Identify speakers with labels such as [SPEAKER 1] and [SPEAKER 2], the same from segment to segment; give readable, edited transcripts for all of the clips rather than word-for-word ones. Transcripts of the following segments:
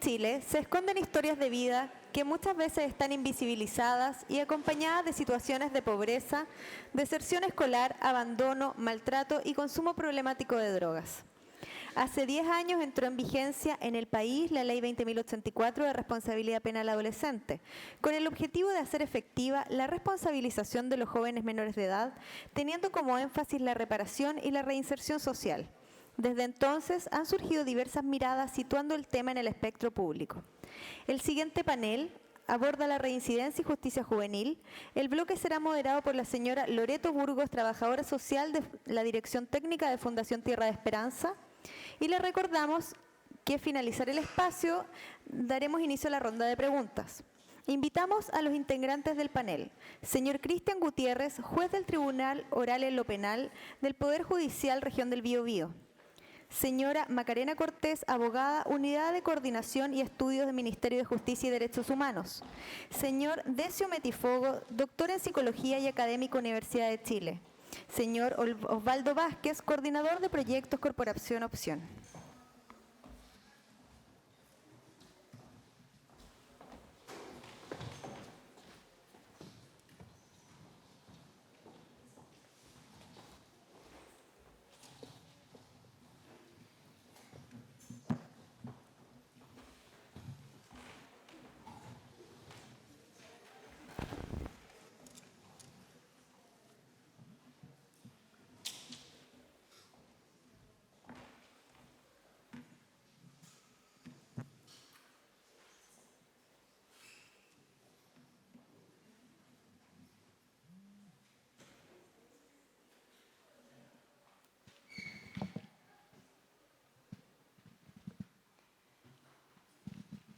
[SPEAKER 1] Chile se esconden historias de vida que muchas veces están invisibilizadas y acompañadas de situaciones de pobreza, deserción escolar, abandono, maltrato y consumo problemático de drogas. Hace 10 años entró en vigencia en el país la Ley 20.084 de responsabilidad penal adolescente, con el objetivo de hacer efectiva la responsabilización de los jóvenes menores de edad, teniendo como énfasis la reparación y la reinserción social. Desde entonces han surgido diversas miradas situando el tema en el espectro público. El siguiente panel aborda la reincidencia y justicia juvenil. El bloque será moderado por la señora Loreto Burgos, trabajadora social de la Dirección Técnica de Fundación Tierra de Esperanza. Y le recordamos que al finalizar el espacio daremos inicio a la ronda de preguntas. Invitamos a los integrantes del panel. Señor Cristian Gutiérrez, juez del Tribunal Oral en lo Penal del Poder Judicial Región del Biobío. Señora Macarena Cortés, abogada, Unidad de Coordinación y Estudios del Ministerio de Justicia y Derechos Humanos. Señor Decio Metifogo, doctor en Psicología y académico Universidad de Chile. Señor Osvaldo Vázquez, coordinador de proyectos Corporación Opción.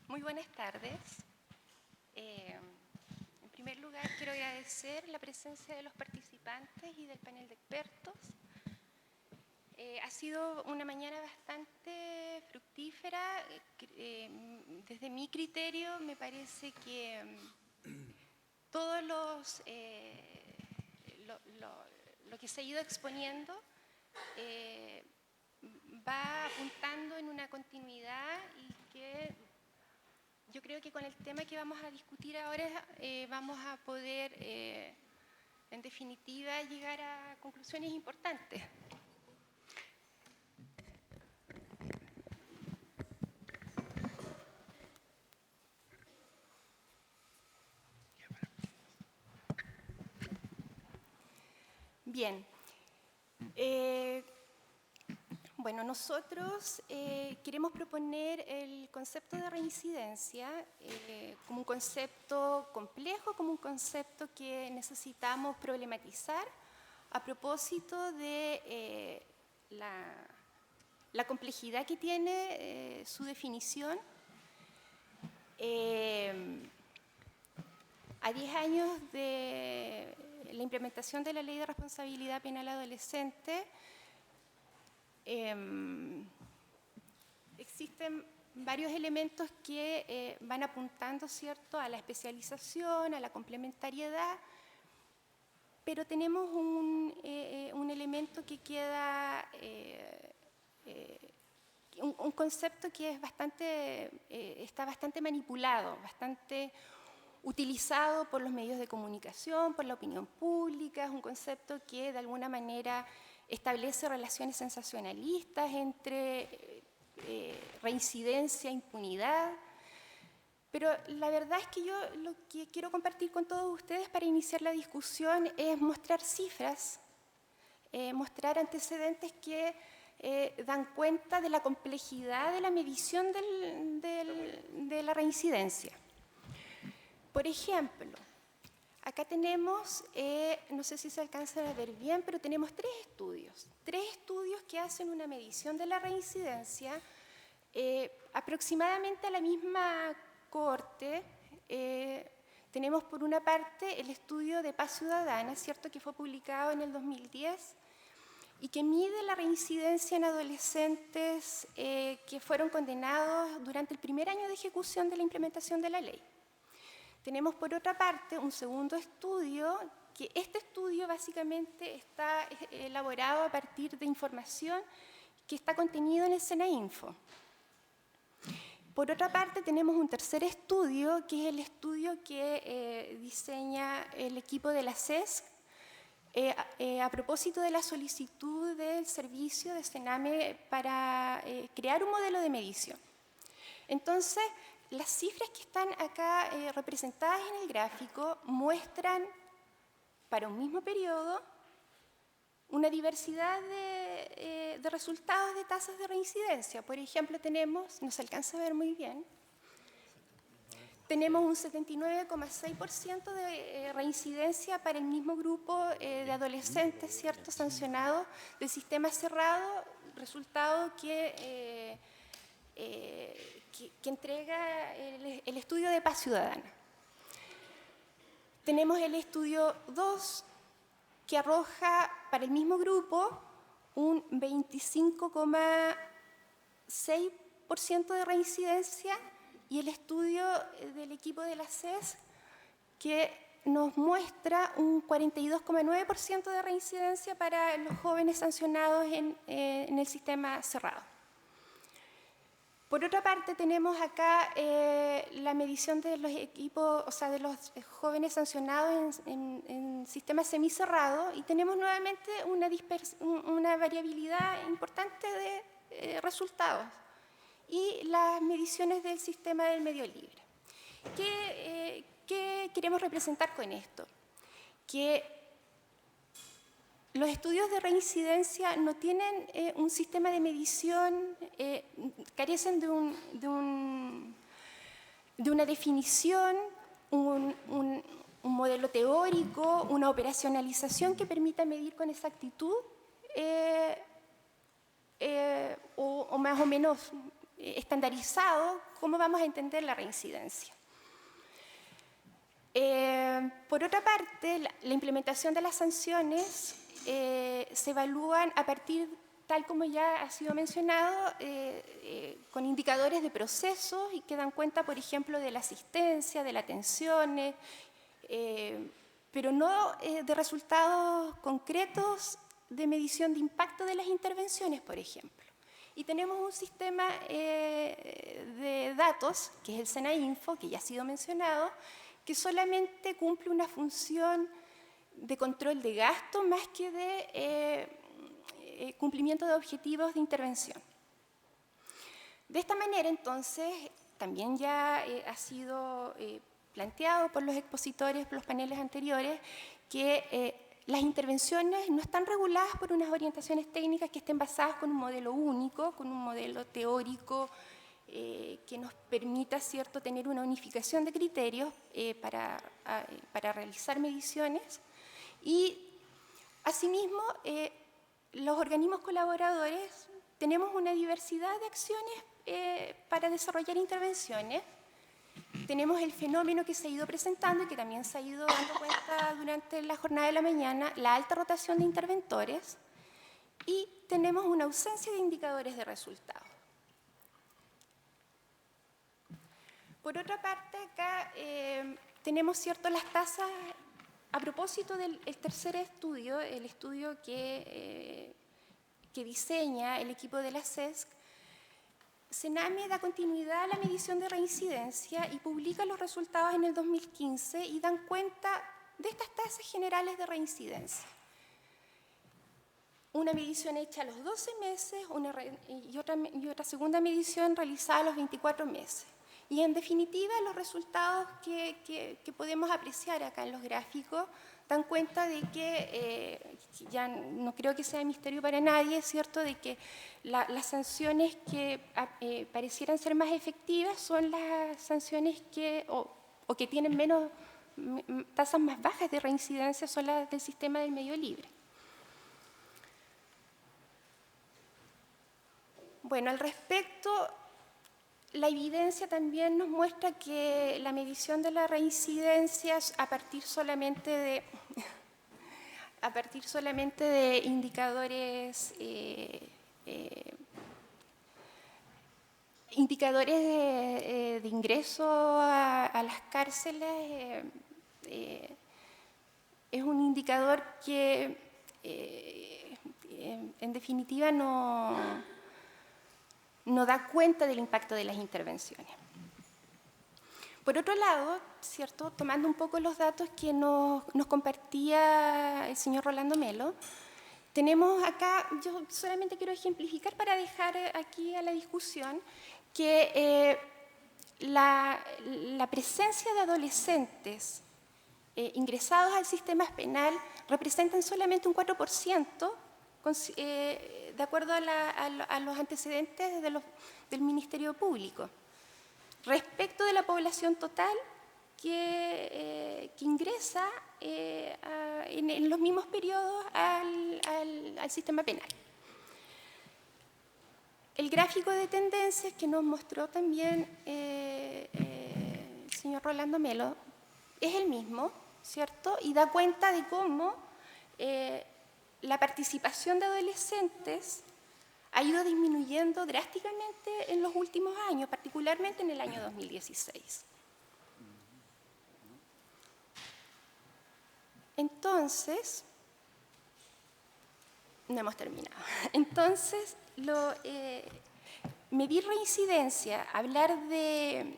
[SPEAKER 2] Muy buenas tardes. En primer lugar, quiero agradecer la presencia de los participantes y del panel de expertos. Ha sido una mañana bastante fructífera. Desde mi criterio, me parece que todos lo que se ha ido exponiendo va apuntando en una continuidad y que yo creo que con el tema que vamos a discutir ahora vamos a poder, en definitiva, llegar a conclusiones importantes. Bien. Bueno, nosotros queremos proponer el concepto de reincidencia como un concepto complejo, como un concepto que necesitamos problematizar a propósito de la complejidad que tiene su definición. A 10 años de la implementación de la Ley de Responsabilidad Penal Adolescente, existen varios elementos que van apuntando, ¿cierto?, a la especialización, a la complementariedad, pero tenemos un elemento que queda, un concepto que es está bastante manipulado, bastante utilizado por los medios de comunicación, por la opinión pública. Es un concepto que de alguna manera establece relaciones sensacionalistas entre reincidencia e impunidad. Pero la verdad es que yo lo que quiero compartir con todos ustedes para iniciar la discusión es mostrar cifras, mostrar antecedentes que dan cuenta de la complejidad de la medición de la reincidencia. Por ejemplo, acá tenemos, no sé si se alcanza a ver bien, pero tenemos tres estudios que hacen una medición de la reincidencia, aproximadamente a la misma corte. Tenemos por una parte el estudio de Paz Ciudadana, ¿cierto?, que fue publicado en el 2010 y que mide la reincidencia en adolescentes que fueron condenados durante el primer año de ejecución de la implementación de la ley. Tenemos por otra parte un segundo estudio, que este estudio básicamente está elaborado a partir de información que está contenido en el SENAINFO. Por otra parte, tenemos un tercer estudio, que es el estudio que diseña el equipo de la CESC a propósito de la solicitud del servicio de CENAME para crear un modelo de medición. Entonces, las cifras que están acá representadas en el gráfico muestran para un mismo periodo una diversidad de resultados de tasas de reincidencia. Por ejemplo, tenemos, no se alcanza a ver muy bien, tenemos un 79,6% de reincidencia para el mismo grupo de adolescentes, ¿cierto?, sancionados del sistema cerrado, resultado que entrega el estudio de paz ciudadana. Tenemos el estudio 2, que arroja para el mismo grupo un 25,6% de reincidencia, y el estudio del equipo de la CES, que nos muestra un 42,9% de reincidencia para los jóvenes sancionados en el sistema cerrado. Por otra parte, tenemos acá la medición de los equipos, o sea, de los jóvenes sancionados en sistemas semicerrados, y tenemos nuevamente una variabilidad importante de resultados y las mediciones del sistema del medio libre. ¿Qué queremos representar con esto? Que los estudios de reincidencia no tienen un sistema de medición, carecen de una definición, un modelo teórico, una operacionalización que permita medir con exactitud o más o menos estandarizado cómo vamos a entender la reincidencia. Por otra parte, la implementación de las sanciones se evalúan a partir, tal como ya ha sido mencionado, con indicadores de procesos y que dan cuenta, por ejemplo, de la asistencia, de las atenciones, pero no de resultados concretos de medición de impacto de las intervenciones, por ejemplo. Y tenemos un sistema de datos, que es el SENAINFO, que ya ha sido mencionado, que solamente cumple una función de control de gasto más que de cumplimiento de objetivos de intervención. De esta manera, entonces, también ya ha sido planteado por los expositores, por los paneles anteriores, que las intervenciones no están reguladas por unas orientaciones técnicas que estén basadas con un modelo único, con un modelo teórico que nos permita, ¿cierto?, tener una unificación de criterios para realizar mediciones. Y, asimismo, los organismos colaboradores tenemos una diversidad de acciones para desarrollar intervenciones. Tenemos el fenómeno que se ha ido presentando y que también se ha ido dando cuenta durante la jornada de la mañana, la alta rotación de interventores, y tenemos una ausencia de indicadores de resultados. Por otra parte, acá tenemos, ¿cierto?, las tasas, a propósito del tercer estudio, el estudio que diseña el equipo de la CESC. CENAME da continuidad a la medición de reincidencia y publica los resultados en el 2015 y dan cuenta de estas tasas generales de reincidencia. Una medición hecha a los 12 meses y otra segunda medición realizada a los 24 meses. Y en definitiva, los resultados que podemos apreciar acá en los gráficos dan cuenta de que, ya no creo que sea misterio para nadie, ¿cierto?, de que las sanciones que parecieran ser más efectivas son las sanciones o que tienen tasas más bajas de reincidencia, son las del sistema del medio libre. Bueno, al respecto, la evidencia también nos muestra que la medición de la reincidencia a partir solamente de indicadores de ingreso a las cárceles es un indicador que en definitiva no no da cuenta del impacto de las intervenciones. Por otro lado, ¿cierto? Tomando un poco los datos que nos compartía el señor Rolando Melo, tenemos acá, yo solamente quiero ejemplificar para dejar aquí a la discusión, que la presencia de adolescentes ingresados al sistema penal representan solamente un 4%, de acuerdo a los antecedentes del Ministerio Público, respecto de la población total que ingresa en los mismos periodos al sistema penal. El gráfico de tendencias que nos mostró también el señor Rolando Melo es el mismo, ¿cierto? Y da cuenta de cómo la participación de adolescentes ha ido disminuyendo drásticamente en los últimos años, particularmente en el año 2016. Entonces, no hemos terminado. Entonces, medir reincidencia, hablar de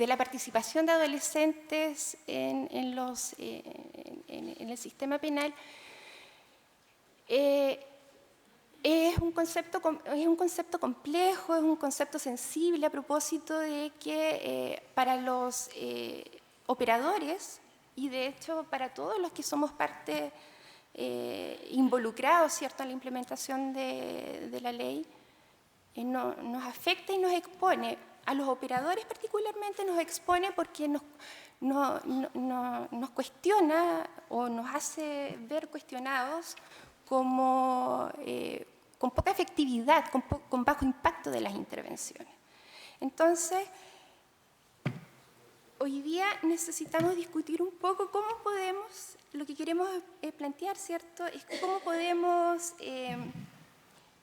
[SPEAKER 2] la participación de adolescentes en el sistema penal, es un concepto complejo, es un concepto sensible a propósito de que para los operadores, y de hecho para todos los que somos parte involucrados, ¿cierto?, en la implementación de la ley, nos afecta y nos expone. A los operadores particularmente nos expone porque nos cuestiona o nos hace ver cuestionados como con poca efectividad, con bajo impacto de las intervenciones. Entonces, hoy día necesitamos discutir un poco cómo podemos, lo que queremos plantear, ¿cierto?, es cómo podemos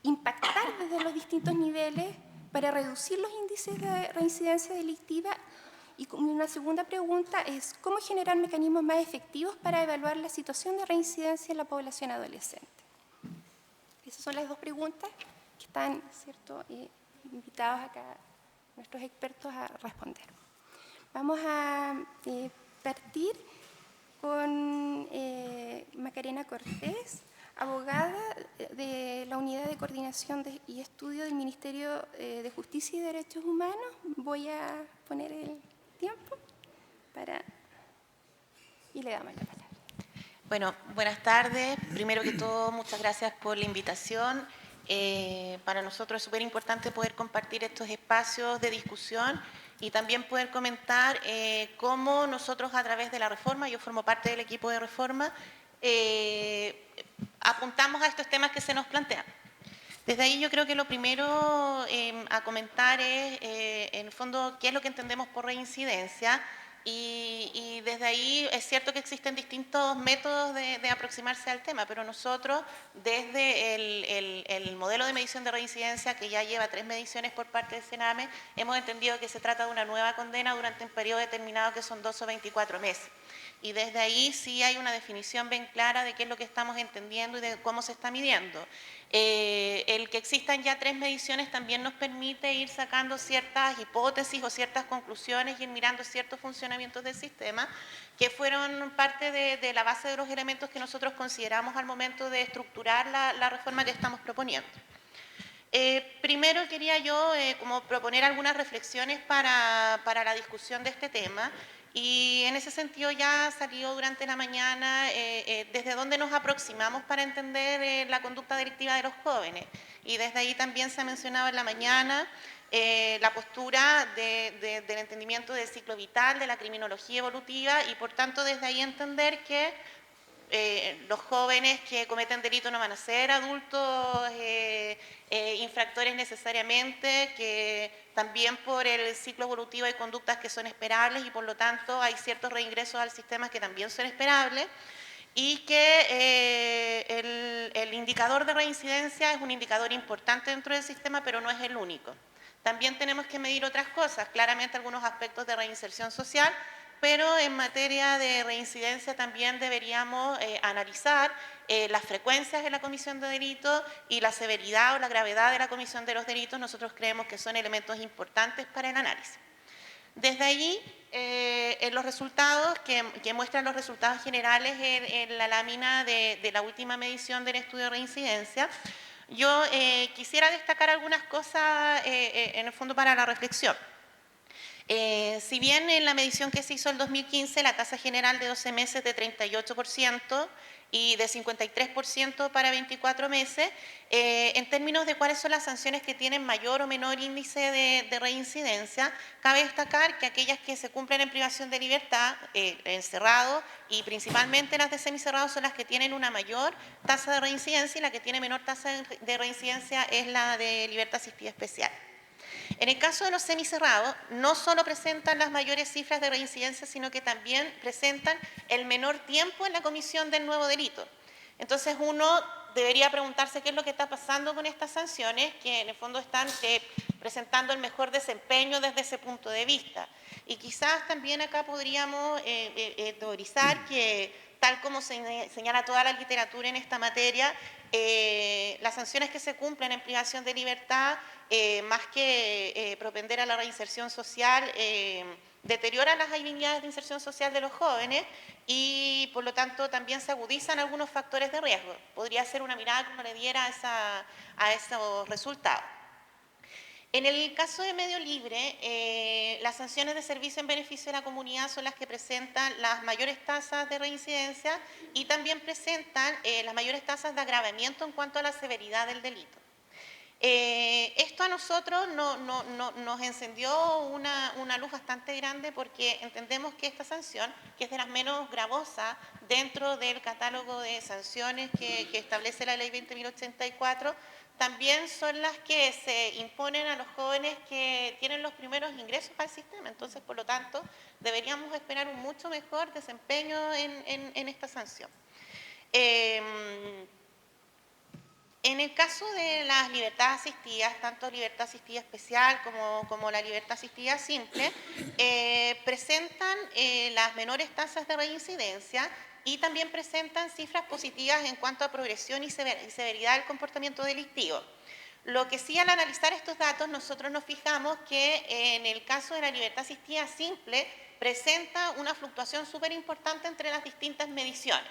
[SPEAKER 2] impactar desde los distintos niveles para reducir los índices de reincidencia delictiva. Y una segunda pregunta es cómo generar mecanismos más efectivos para evaluar la situación de reincidencia en la población adolescente. Esas son las dos preguntas que están, ¿cierto?, invitados acá nuestros expertos a responder. Vamos a partir con Macarena Cortés, abogada de la Unidad de Coordinación y Estudio del Ministerio de Justicia y Derechos Humanos. Voy a poner el tiempo y le damos la palabra.
[SPEAKER 3] Bueno, buenas tardes. Primero que todo, muchas gracias por la invitación. Para nosotros es súper importante poder compartir estos espacios de discusión y también poder comentar cómo nosotros a través de la reforma, yo formo parte del equipo de reforma, apuntamos a estos temas que se nos plantean. Desde ahí yo creo que lo primero a comentar es, en el fondo, qué es lo que entendemos por reincidencia. Y desde ahí es cierto que existen distintos métodos de aproximarse al tema, pero nosotros desde el modelo de medición de reincidencia, que ya lleva 3 mediciones por parte del CENAME, hemos entendido que se trata de una nueva condena durante un periodo determinado que son 12 o 24 meses. Y desde ahí sí hay una definición bien clara de qué es lo que estamos entendiendo y de cómo se está midiendo. El que existan ya 3 mediciones también nos permite ir sacando ciertas hipótesis o ciertas conclusiones y ir mirando ciertos funcionamientos del sistema que fueron parte de la base de los elementos que nosotros consideramos al momento de estructurar la reforma que estamos proponiendo. Primero quería yo como proponer algunas reflexiones para la discusión de este tema. Y en ese sentido ya salió durante la mañana desde dónde nos aproximamos para entender la conducta delictiva de los jóvenes. Y desde ahí también se ha mencionado en la mañana la postura del entendimiento del ciclo vital, de la criminología evolutiva y por tanto desde ahí entender que los jóvenes que cometen delito no van a ser adultos infractores necesariamente, que también por el ciclo evolutivo hay conductas que son esperables y por lo tanto hay ciertos reingresos al sistema que también son esperables y que el indicador de reincidencia es un indicador importante dentro del sistema, pero no es el único. También tenemos que medir otras cosas, claramente algunos aspectos de reinserción social, pero en materia de reincidencia también deberíamos analizar las frecuencias en la comisión de delitos y la severidad o la gravedad de la comisión de los delitos. Nosotros creemos que son elementos importantes para el análisis. Desde allí, en los resultados que muestran los resultados generales en la lámina de la última medición del estudio de reincidencia, yo quisiera destacar algunas cosas en el fondo para la reflexión. Si bien en la medición que se hizo en 2015 la tasa general de 12 meses de 38% y de 53% para 24 meses, en términos de cuáles son las sanciones que tienen mayor o menor índice de reincidencia, cabe destacar que aquellas que se cumplen en privación de libertad, encerrado, y principalmente las de semicerrado son las que tienen una mayor tasa de reincidencia, y la que tiene menor tasa de reincidencia es la de libertad asistida especial. En el caso de los semicerrados, no solo presentan las mayores cifras de reincidencia, sino que también presentan el menor tiempo en la comisión del nuevo delito. Entonces, uno debería preguntarse qué es lo que está pasando con estas sanciones, que en el fondo están presentando el mejor desempeño desde ese punto de vista. Y quizás también acá podríamos teorizar que, tal como señala toda la literatura en esta materia, las sanciones que se cumplen en privación de libertad, más que propender a la reinserción social, deterioran las habilidades de inserción social de los jóvenes y, por lo tanto, también se agudizan algunos factores de riesgo. Podría ser una mirada que uno le diera a esos resultados. En el caso de medio libre, las sanciones de servicio en beneficio de la comunidad son las que presentan las mayores tasas de reincidencia y también presentan las mayores tasas de agravamiento en cuanto a la severidad del delito. Esto a nosotros nos encendió una luz bastante grande porque entendemos que esta sanción, que es de las menos gravosas dentro del catálogo de sanciones que establece la ley 20.084, también son las que se imponen a los jóvenes que tienen los primeros ingresos al sistema. Entonces, por lo tanto, deberíamos esperar un mucho mejor desempeño en esta sanción. En el caso de las libertades asistidas, tanto libertad asistida especial como la libertad asistida simple, presentan las menores tasas de reincidencia y también presentan cifras positivas en cuanto a progresión y severidad del comportamiento delictivo. Lo que sí, al analizar estos datos, nosotros nos fijamos que en el caso de la libertad asistida simple presenta una fluctuación súper importante entre las distintas mediciones.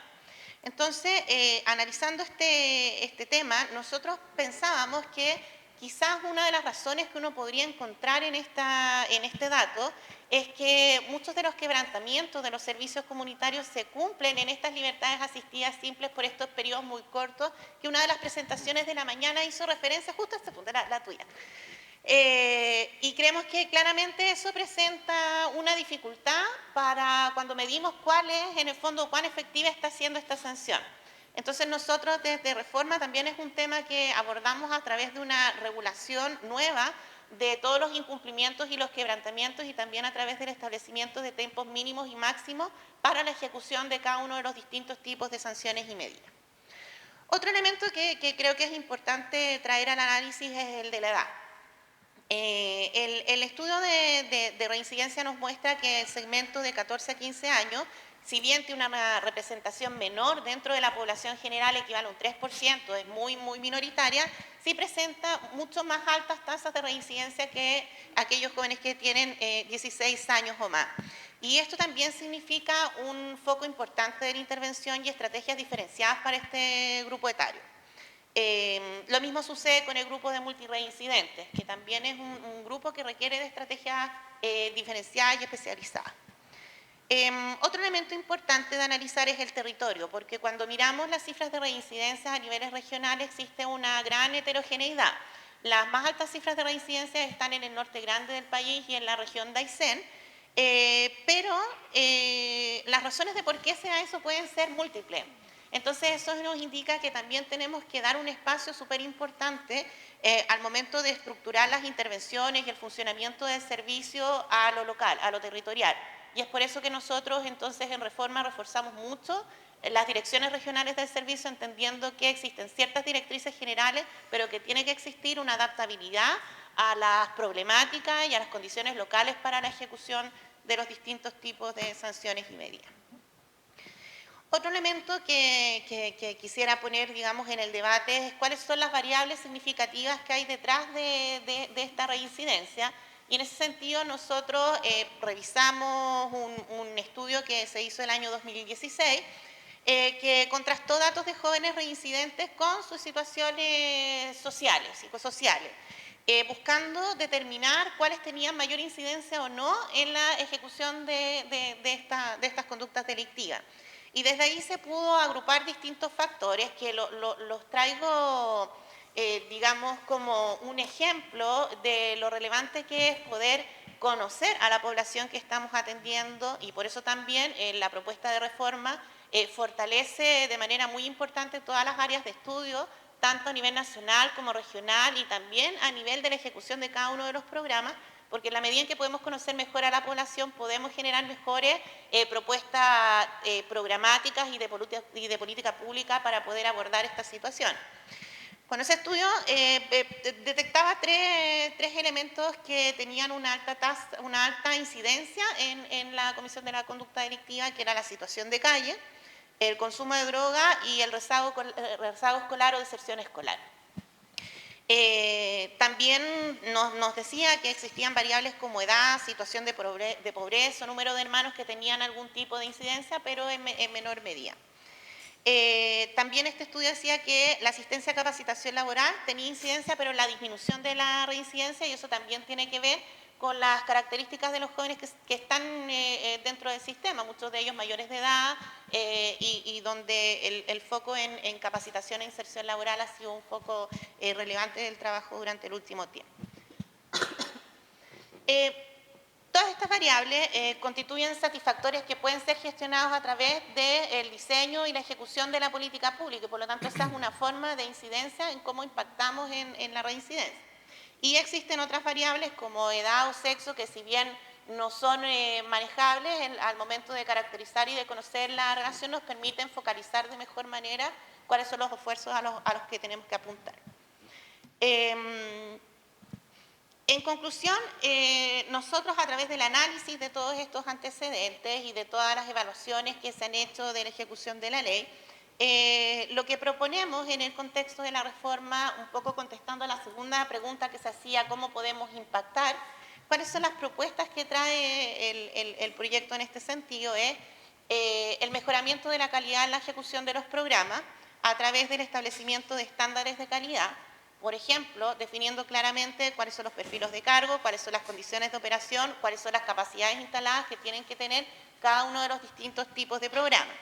[SPEAKER 3] Entonces, analizando este tema, nosotros pensábamos que quizás una de las razones que uno podría encontrar en este dato es que muchos de los quebrantamientos de los servicios comunitarios se cumplen en estas libertades asistidas simples por estos periodos muy cortos, que una de las presentaciones de la mañana hizo referencia justo a este punto, la tuya. Y creemos que claramente eso presenta una dificultad para cuando medimos cuál es, en el fondo, cuán efectiva está siendo esta sanción. Entonces nosotros desde Reforma también es un tema que abordamos a través de una regulación nueva de todos los incumplimientos y los quebrantamientos y también a través del establecimiento de tiempos mínimos y máximos para la ejecución de cada uno de los distintos tipos de sanciones y medidas. Otro elemento que creo que es importante traer al análisis es el de la edad. El estudio de reincidencia nos muestra que el segmento de 14 a 15 años, si bien tiene una representación menor dentro de la población general, equivale a un 3%, es muy minoritaria, sí presenta mucho más altas tasas de reincidencia que aquellos jóvenes que tienen 16 años o más. Y esto también significa un foco importante de la intervención y estrategias diferenciadas para este grupo etario. Lo mismo sucede con el grupo de multireincidentes, que también es un grupo que requiere de estrategias diferenciadas y especializadas. Otro elemento importante de analizar es el territorio, porque cuando miramos las cifras de reincidencia a niveles regionales existe una gran heterogeneidad. Las más altas cifras de reincidencia están en el norte grande del país y en la región de Aysén, pero las razones de por qué sea eso pueden ser múltiples. Entonces eso nos indica que también tenemos que dar un espacio súper importante al momento de estructurar las intervenciones y el funcionamiento del servicio a lo local, a lo territorial. Y es por eso que nosotros entonces en Reforma reforzamos mucho las direcciones regionales del servicio, entendiendo que existen ciertas directrices generales, pero que tiene que existir una adaptabilidad a las problemáticas y a las condiciones locales para la ejecución de los distintos tipos de sanciones y medidas. Otro elemento que quisiera poner, digamos, en el debate es cuáles son las variables significativas que hay detrás de esta reincidencia. Y en ese sentido nosotros revisamos un estudio que se hizo el año 2016 que contrastó datos de jóvenes reincidentes con sus situaciones sociales, psicosociales, buscando determinar cuáles tenían mayor incidencia o no en la ejecución de estas conductas delictivas. Y desde ahí se pudo agrupar distintos factores que los traigo, digamos, como un ejemplo de lo relevante que es poder conocer a la población que estamos atendiendo, y por eso también la propuesta de reforma fortalece de manera muy importante todas las áreas de estudio, tanto a nivel nacional como regional y también a nivel de la ejecución de cada uno de los programas, porque en la medida en que podemos conocer mejor a la población, podemos generar mejores propuestas programáticas y de política pública para poder abordar esta situación. Con ese estudio detectaba tres elementos que tenían una alta incidencia en la comisión de la conducta delictiva, que era la situación de calle, el consumo de droga y el rezago escolar o deserción escolar. También nos decía que existían variables como edad, situación de pobreza, número de hermanos que tenían algún tipo de incidencia, pero en menor medida. También este estudio decía que la asistencia a capacitación laboral tenía incidencia, pero en la disminución de la reincidencia, y eso también tiene que ver con las características de los jóvenes que están dentro del sistema, muchos de ellos mayores de edad, y donde el foco en capacitación e inserción laboral ha sido un foco relevante del trabajo durante el último tiempo. Todas estas variables constituyen satisfactores que pueden ser gestionados a través del diseño y la ejecución de la política pública, y por lo tanto esa es una forma de incidencia en cómo impactamos en la reincidencia. Y existen otras variables como edad o sexo que, si bien no son manejables al momento de caracterizar y de conocer la relación, nos permiten focalizar de mejor manera cuáles son los esfuerzos a los que tenemos que apuntar. En conclusión, nosotros a través del análisis de todos estos antecedentes y de todas las evaluaciones que se han hecho de la ejecución de la ley, lo que proponemos en el contexto de la reforma, un poco contestando a la segunda pregunta que se hacía, ¿cómo podemos impactar? ¿Cuáles son las propuestas que trae el proyecto en este sentido? Es el mejoramiento de la calidad en la ejecución de los programas a través del establecimiento de estándares de calidad. Por ejemplo, definiendo claramente cuáles son los perfiles de cargo, cuáles son las condiciones de operación, cuáles son las capacidades instaladas que tienen que tener cada uno de los distintos tipos de programas.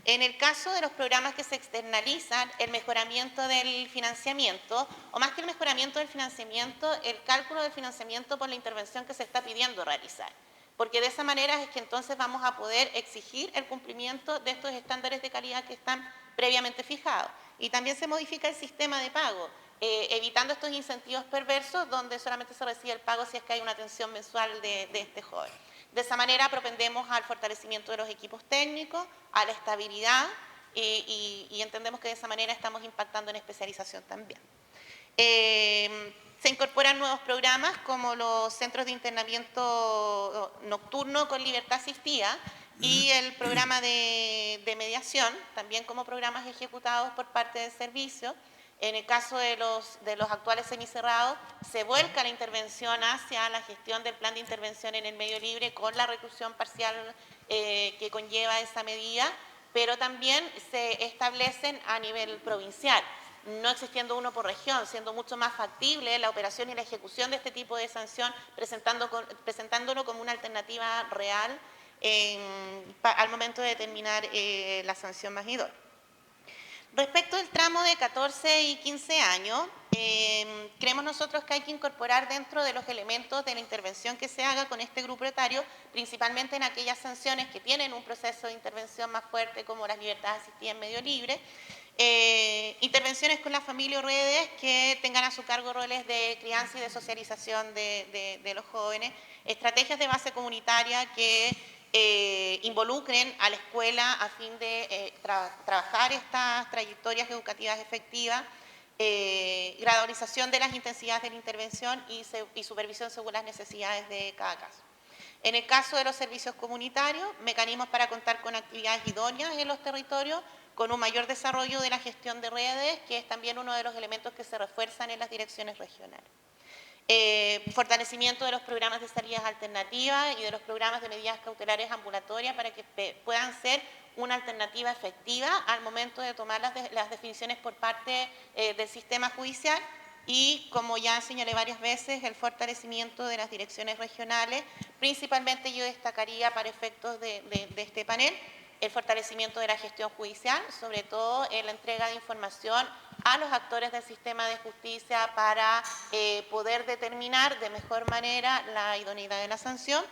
[SPEAKER 3] En el caso de los programas que se externalizan, el mejoramiento del financiamiento, o más que el mejoramiento del financiamiento, el cálculo del financiamiento por la intervención que se está pidiendo realizar. Porque de esa manera es que entonces vamos a poder exigir el cumplimiento de estos estándares de calidad que están previamente fijados. Y también se modifica el sistema de pago, evitando estos incentivos perversos donde solamente se recibe el pago si es que hay una atención mensual de este joven. De esa manera propendemos al fortalecimiento de los equipos técnicos, a la estabilidad y entendemos que de esa manera estamos impactando en especialización también. Se incorporan nuevos programas como los centros de internamiento nocturno con libertad asistida y el programa de mediación, también como programas ejecutados por parte del servicio. En el caso de los actuales semicerrados, se vuelca la intervención hacia la gestión del plan de intervención en el medio libre con la reclusión parcial que conlleva esa medida, pero también se establecen a nivel provincial, no existiendo uno por región, siendo mucho más factible la operación y la ejecución de este tipo de sanción, presentándolo como una alternativa real al momento de determinar la sanción más idónea. Respecto del tramo de 14 y 15 años, creemos nosotros que hay que incorporar dentro de los elementos de la intervención que se haga con este grupo etario, principalmente en aquellas sanciones que tienen un proceso de intervención más fuerte, como las libertades asistidas en medio libre, intervenciones con la familia o redes que tengan a su cargo roles de crianza y de socialización de los jóvenes, estrategias de base comunitaria que involucren a la escuela a fin de trabajar estas trayectorias educativas efectivas, gradualización de las intensidades de la intervención y supervisión según las necesidades de cada caso. En el caso de los servicios comunitarios, mecanismos para contar con actividades idóneas en los territorios, con un mayor desarrollo de la gestión de redes, que es también uno de los elementos que se refuerzan en las direcciones regionales. Fortalecimiento de los programas de salidas alternativas y de los programas de medidas cautelares ambulatorias para que puedan ser una alternativa efectiva al momento de tomar las definiciones por parte del sistema judicial. Y, como ya señalé varias veces, el fortalecimiento de las direcciones regionales, principalmente yo destacaría para efectos de este panel, el fortalecimiento de la gestión judicial, sobre todo en la entrega de información a los actores del sistema de justicia para poder determinar de mejor manera la idoneidad de la sanción,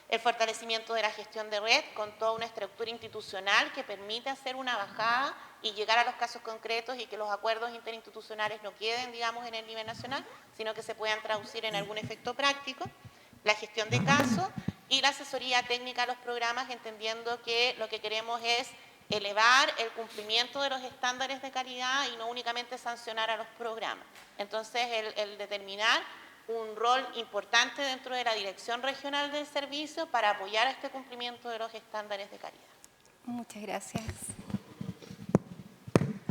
[SPEAKER 3] el fortalecimiento de la gestión de red con toda una estructura institucional que permite hacer una bajada y llegar a los casos concretos y que los acuerdos interinstitucionales no queden, digamos, en el nivel nacional, sino que se puedan traducir en algún efecto práctico, la gestión de casos y la asesoría técnica a los programas, entendiendo que lo que queremos es elevar el cumplimiento de los estándares de calidad y no únicamente sancionar a los programas. Entonces, el determinar un rol importante dentro de la Dirección Regional del Servicio para apoyar este cumplimiento de los estándares de calidad.
[SPEAKER 2] Muchas gracias.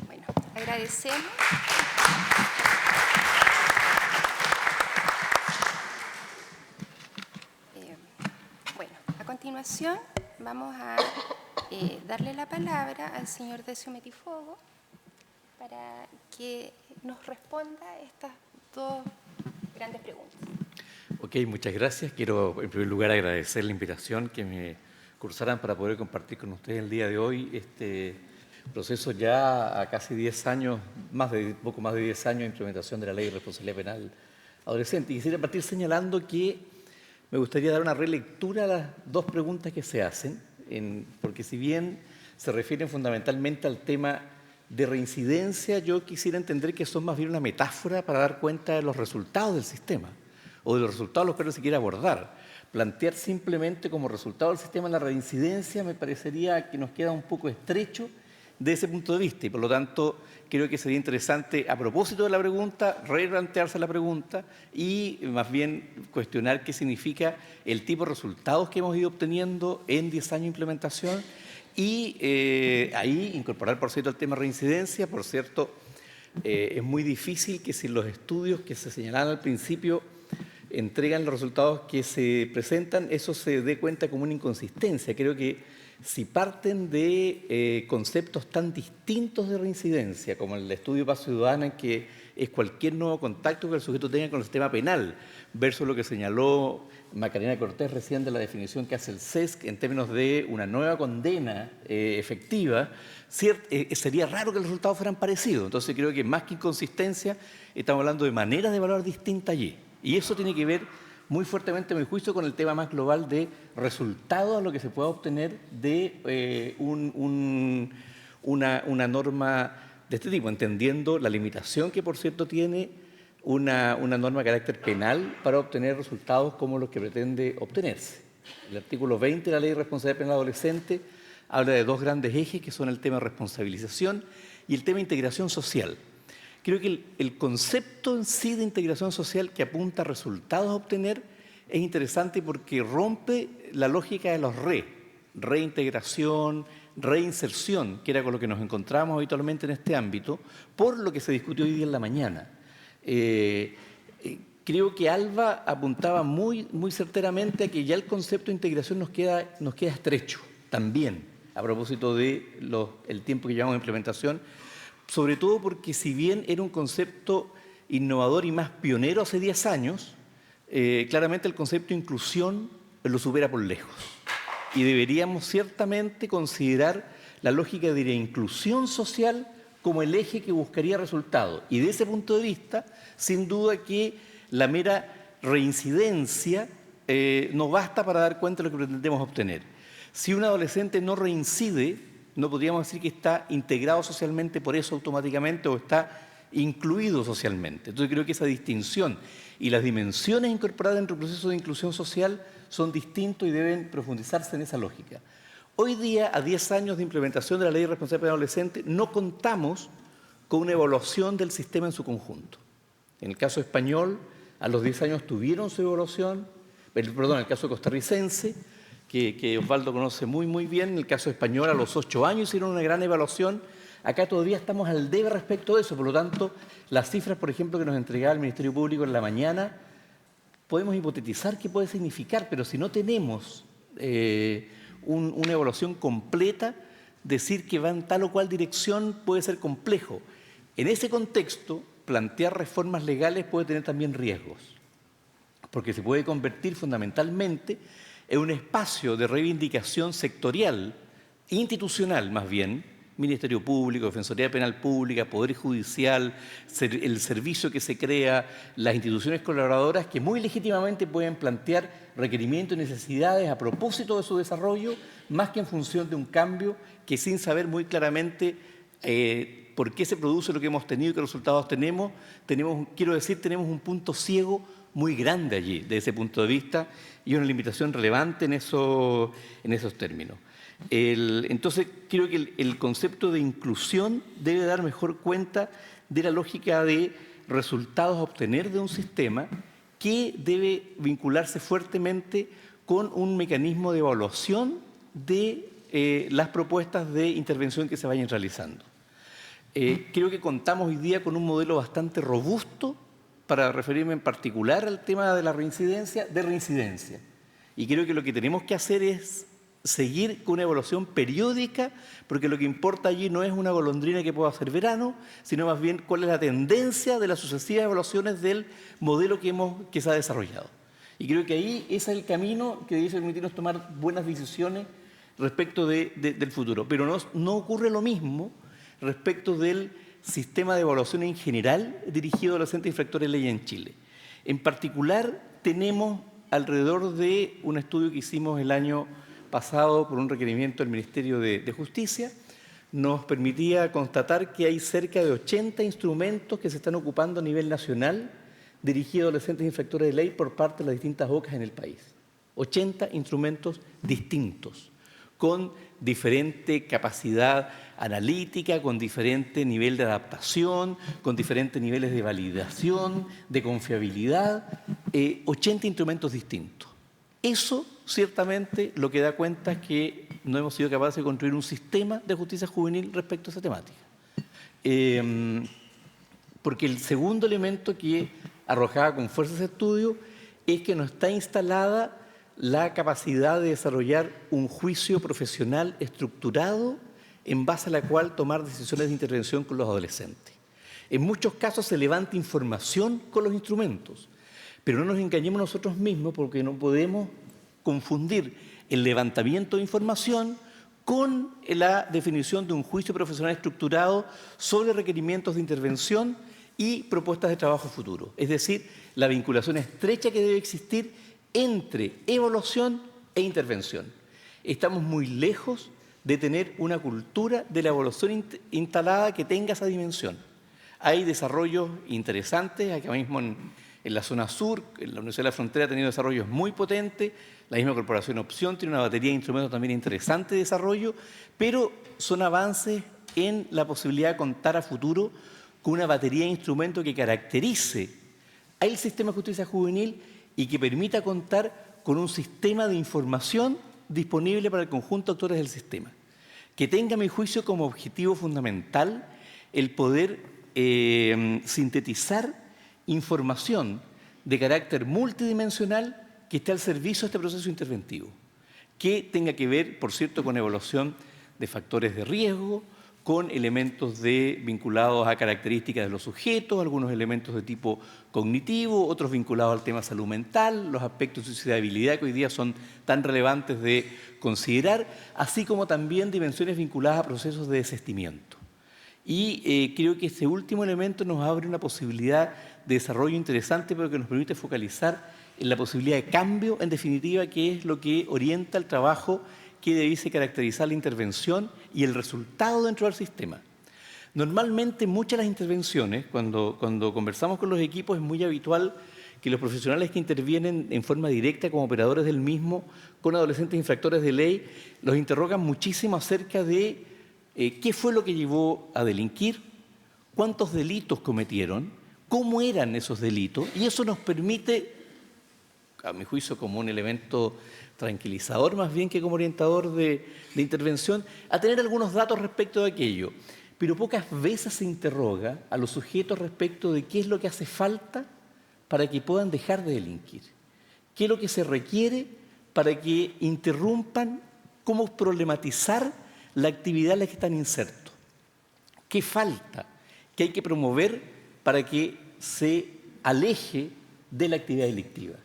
[SPEAKER 2] Bueno, agradecemos. Bueno, a continuación vamos a darle la palabra al señor Decio Metifogo para que nos responda a estas dos grandes preguntas.
[SPEAKER 4] Ok, muchas gracias. Quiero en primer lugar agradecer la invitación que me cursaran para poder compartir con ustedes el día de hoy este proceso ya a casi 10 años, poco más de 10 años de implementación de la Ley de Responsabilidad Penal Adolescente. Y quisiera partir señalando que me gustaría dar una relectura a las dos preguntas que se hacen, porque si bien se refieren fundamentalmente al tema de reincidencia, yo quisiera entender que son más bien una metáfora para dar cuenta de los resultados del sistema o de los resultados los cuales se quiere abordar. Plantear simplemente como resultado del sistema la reincidencia me parecería que nos queda un poco estrecho de ese punto de vista y por lo tanto creo que sería interesante a propósito de la pregunta replantearse la pregunta y más bien cuestionar qué significa el tipo de resultados que hemos ido obteniendo en 10 años de implementación y ahí incorporar, por cierto, el tema reincidencia. Por cierto, es muy difícil que si los estudios que se señalaban al principio entregan los resultados que se presentan, eso se dé cuenta como una inconsistencia. Creo que si parten de conceptos tan distintos de reincidencia, como el estudio Paz Ciudadana, que es cualquier nuevo contacto que el sujeto tenga con el sistema penal, versus lo que señaló Macarena Cortés recién de la definición que hace el CESC en términos de una nueva condena efectiva, sería raro que los resultados fueran parecidos. Entonces creo que más que inconsistencia, estamos hablando de maneras de evaluar distintas allí. Y eso tiene que ver muy fuertemente, a mi juicio, con el tema más global de resultados a lo que se pueda obtener de una norma de este tipo, entendiendo la limitación que, por cierto, tiene una norma de carácter penal para obtener resultados como los que pretende obtenerse. El artículo 20 de la Ley de Responsabilidad Penal Adolescente habla de dos grandes ejes, que son el tema de responsabilización y el tema de integración social. Creo que el concepto en sí de integración social que apunta a resultados a obtener es interesante porque rompe la lógica de los reintegración, reinserción, que era con lo que nos encontramos habitualmente en este ámbito, por lo que se discutió hoy día en la mañana. Creo que Alba apuntaba muy certeramente a que ya el concepto de integración nos queda estrecho también, a propósito del tiempo que llevamos de implementación, sobre todo porque si bien era un concepto innovador y más pionero hace 10 años, claramente el concepto de inclusión lo supera por lejos. Y deberíamos ciertamente considerar la lógica de la inclusión social como el eje que buscaría resultados. Y de ese punto de vista, sin duda que la mera reincidencia no basta para dar cuenta de lo que pretendemos obtener. Si un adolescente no reincide, no podríamos decir que está integrado socialmente por eso automáticamente o está incluido socialmente. Entonces creo que esa distinción y las dimensiones incorporadas dentro del proceso de inclusión social son distintos y deben profundizarse en esa lógica. Hoy día, a 10 años de implementación de la Ley de Responsabilidad Penal Adolescente, no contamos con una evaluación del sistema en su conjunto. En el caso español, a los 10 años tuvieron su evaluación, el caso costarricense, que Osvaldo conoce muy bien. En el caso español, a los 8 años hicieron una gran evaluación. Acá todavía estamos al debe respecto de eso. Por lo tanto, las cifras, por ejemplo, que nos entregaba el Ministerio Público en la mañana, podemos hipotetizar qué puede significar, pero si no tenemos una evaluación completa, decir que va en tal o cual dirección puede ser complejo. En ese contexto, plantear reformas legales puede tener también riesgos, porque se puede convertir fundamentalmente en un espacio de reivindicación sectorial, institucional más bien, Ministerio Público, Defensoría Penal Pública, Poder Judicial, el servicio que se crea, las instituciones colaboradoras que muy legítimamente pueden plantear requerimientos y necesidades a propósito de su desarrollo, más que en función de un cambio que sin saber muy claramente por qué se produce lo que hemos tenido y qué resultados tenemos, tenemos un punto ciego muy grande allí, desde ese punto de vista, y una limitación relevante en esos términos. Entonces, creo que el concepto de inclusión debe dar mejor cuenta de la lógica de resultados a obtener de un sistema que debe vincularse fuertemente con un mecanismo de evaluación de las propuestas de intervención que se vayan realizando. Creo que contamos hoy día con un modelo bastante robusto, para referirme en particular al tema de la reincidencia, Y creo que lo que tenemos que hacer es seguir con una evaluación periódica, porque lo que importa allí no es una golondrina que pueda hacer verano, sino más bien cuál es la tendencia de las sucesivas evaluaciones del modelo que se ha desarrollado. Y creo que ahí ese es el camino que debe permitirnos tomar buenas decisiones respecto del futuro. Pero no ocurre lo mismo respecto del sistema de evaluación en general dirigido a los entes infractores de ley en Chile. En particular, tenemos alrededor de un estudio que hicimos el año pasado por un requerimiento del Ministerio de Justicia, nos permitía constatar que hay cerca de 80 instrumentos que se están ocupando a nivel nacional dirigidos a los entes infractores de ley por parte de las distintas OCAs en el país. 80 instrumentos distintos, con diferente capacidad analítica, con diferente nivel de adaptación, con diferentes niveles de validación, de confiabilidad, 80 instrumentos distintos. Eso ciertamente lo que da cuenta es que no hemos sido capaces de construir un sistema de justicia juvenil respecto a esa temática. Porque el segundo elemento que arrojaba con fuerza ese estudio es que no está instalada la capacidad de desarrollar un juicio profesional estructurado en base a la cual tomar decisiones de intervención con los adolescentes. En muchos casos se levanta información con los instrumentos, pero no nos engañemos nosotros mismos porque no podemos confundir el levantamiento de información con la definición de un juicio profesional estructurado sobre requerimientos de intervención y propuestas de trabajo futuro. Es decir, la vinculación estrecha que debe existir entre evaluación e intervención. Estamos muy lejos de tener una cultura de la evaluación instalada que tenga esa dimensión. Hay desarrollos interesantes, acá mismo en la zona sur, en la Universidad de la Frontera ha tenido desarrollos muy potentes, la misma Corporación Opción tiene una batería de instrumentos también interesante de desarrollo, pero son avances en la posibilidad de contar a futuro con una batería de instrumentos que caracterice al sistema de justicia juvenil y que permita contar con un sistema de información disponible para el conjunto de actores del sistema, que tenga, a mi juicio, como objetivo fundamental el poder sintetizar información de carácter multidimensional que esté al servicio de este proceso interventivo, que tenga que ver, por cierto, con evaluación de factores de riesgo, con elementos vinculados a características de los sujetos, algunos elementos de tipo cognitivo, otros vinculados al tema salud mental, los aspectos de suicidabilidad que hoy día son tan relevantes de considerar, así como también dimensiones vinculadas a procesos de desistimiento. Y creo que este último elemento nos abre una posibilidad de desarrollo interesante, pero que nos permite focalizar en la posibilidad de cambio, en definitiva, que es lo que orienta el trabajo que debiese caracterizar la intervención y el resultado dentro del sistema. Normalmente muchas de las intervenciones, cuando conversamos con los equipos, es muy habitual que los profesionales que intervienen en forma directa como operadores del mismo con adolescentes infractores de ley, los interrogan muchísimo acerca de qué fue lo que llevó a delinquir, cuántos delitos cometieron, cómo eran esos delitos, y eso nos permite a mi juicio, como un elemento tranquilizador más bien que como orientador de intervención, a tener algunos datos respecto de aquello. Pero pocas veces se interroga a los sujetos respecto de qué es lo que hace falta para que puedan dejar de delinquir. ¿Qué es lo que se requiere para que interrumpan? ¿Cómo problematizar la actividad en la que están insertos? ¿Qué falta? ¿Qué hay que promover para que se aleje de la actividad delictiva?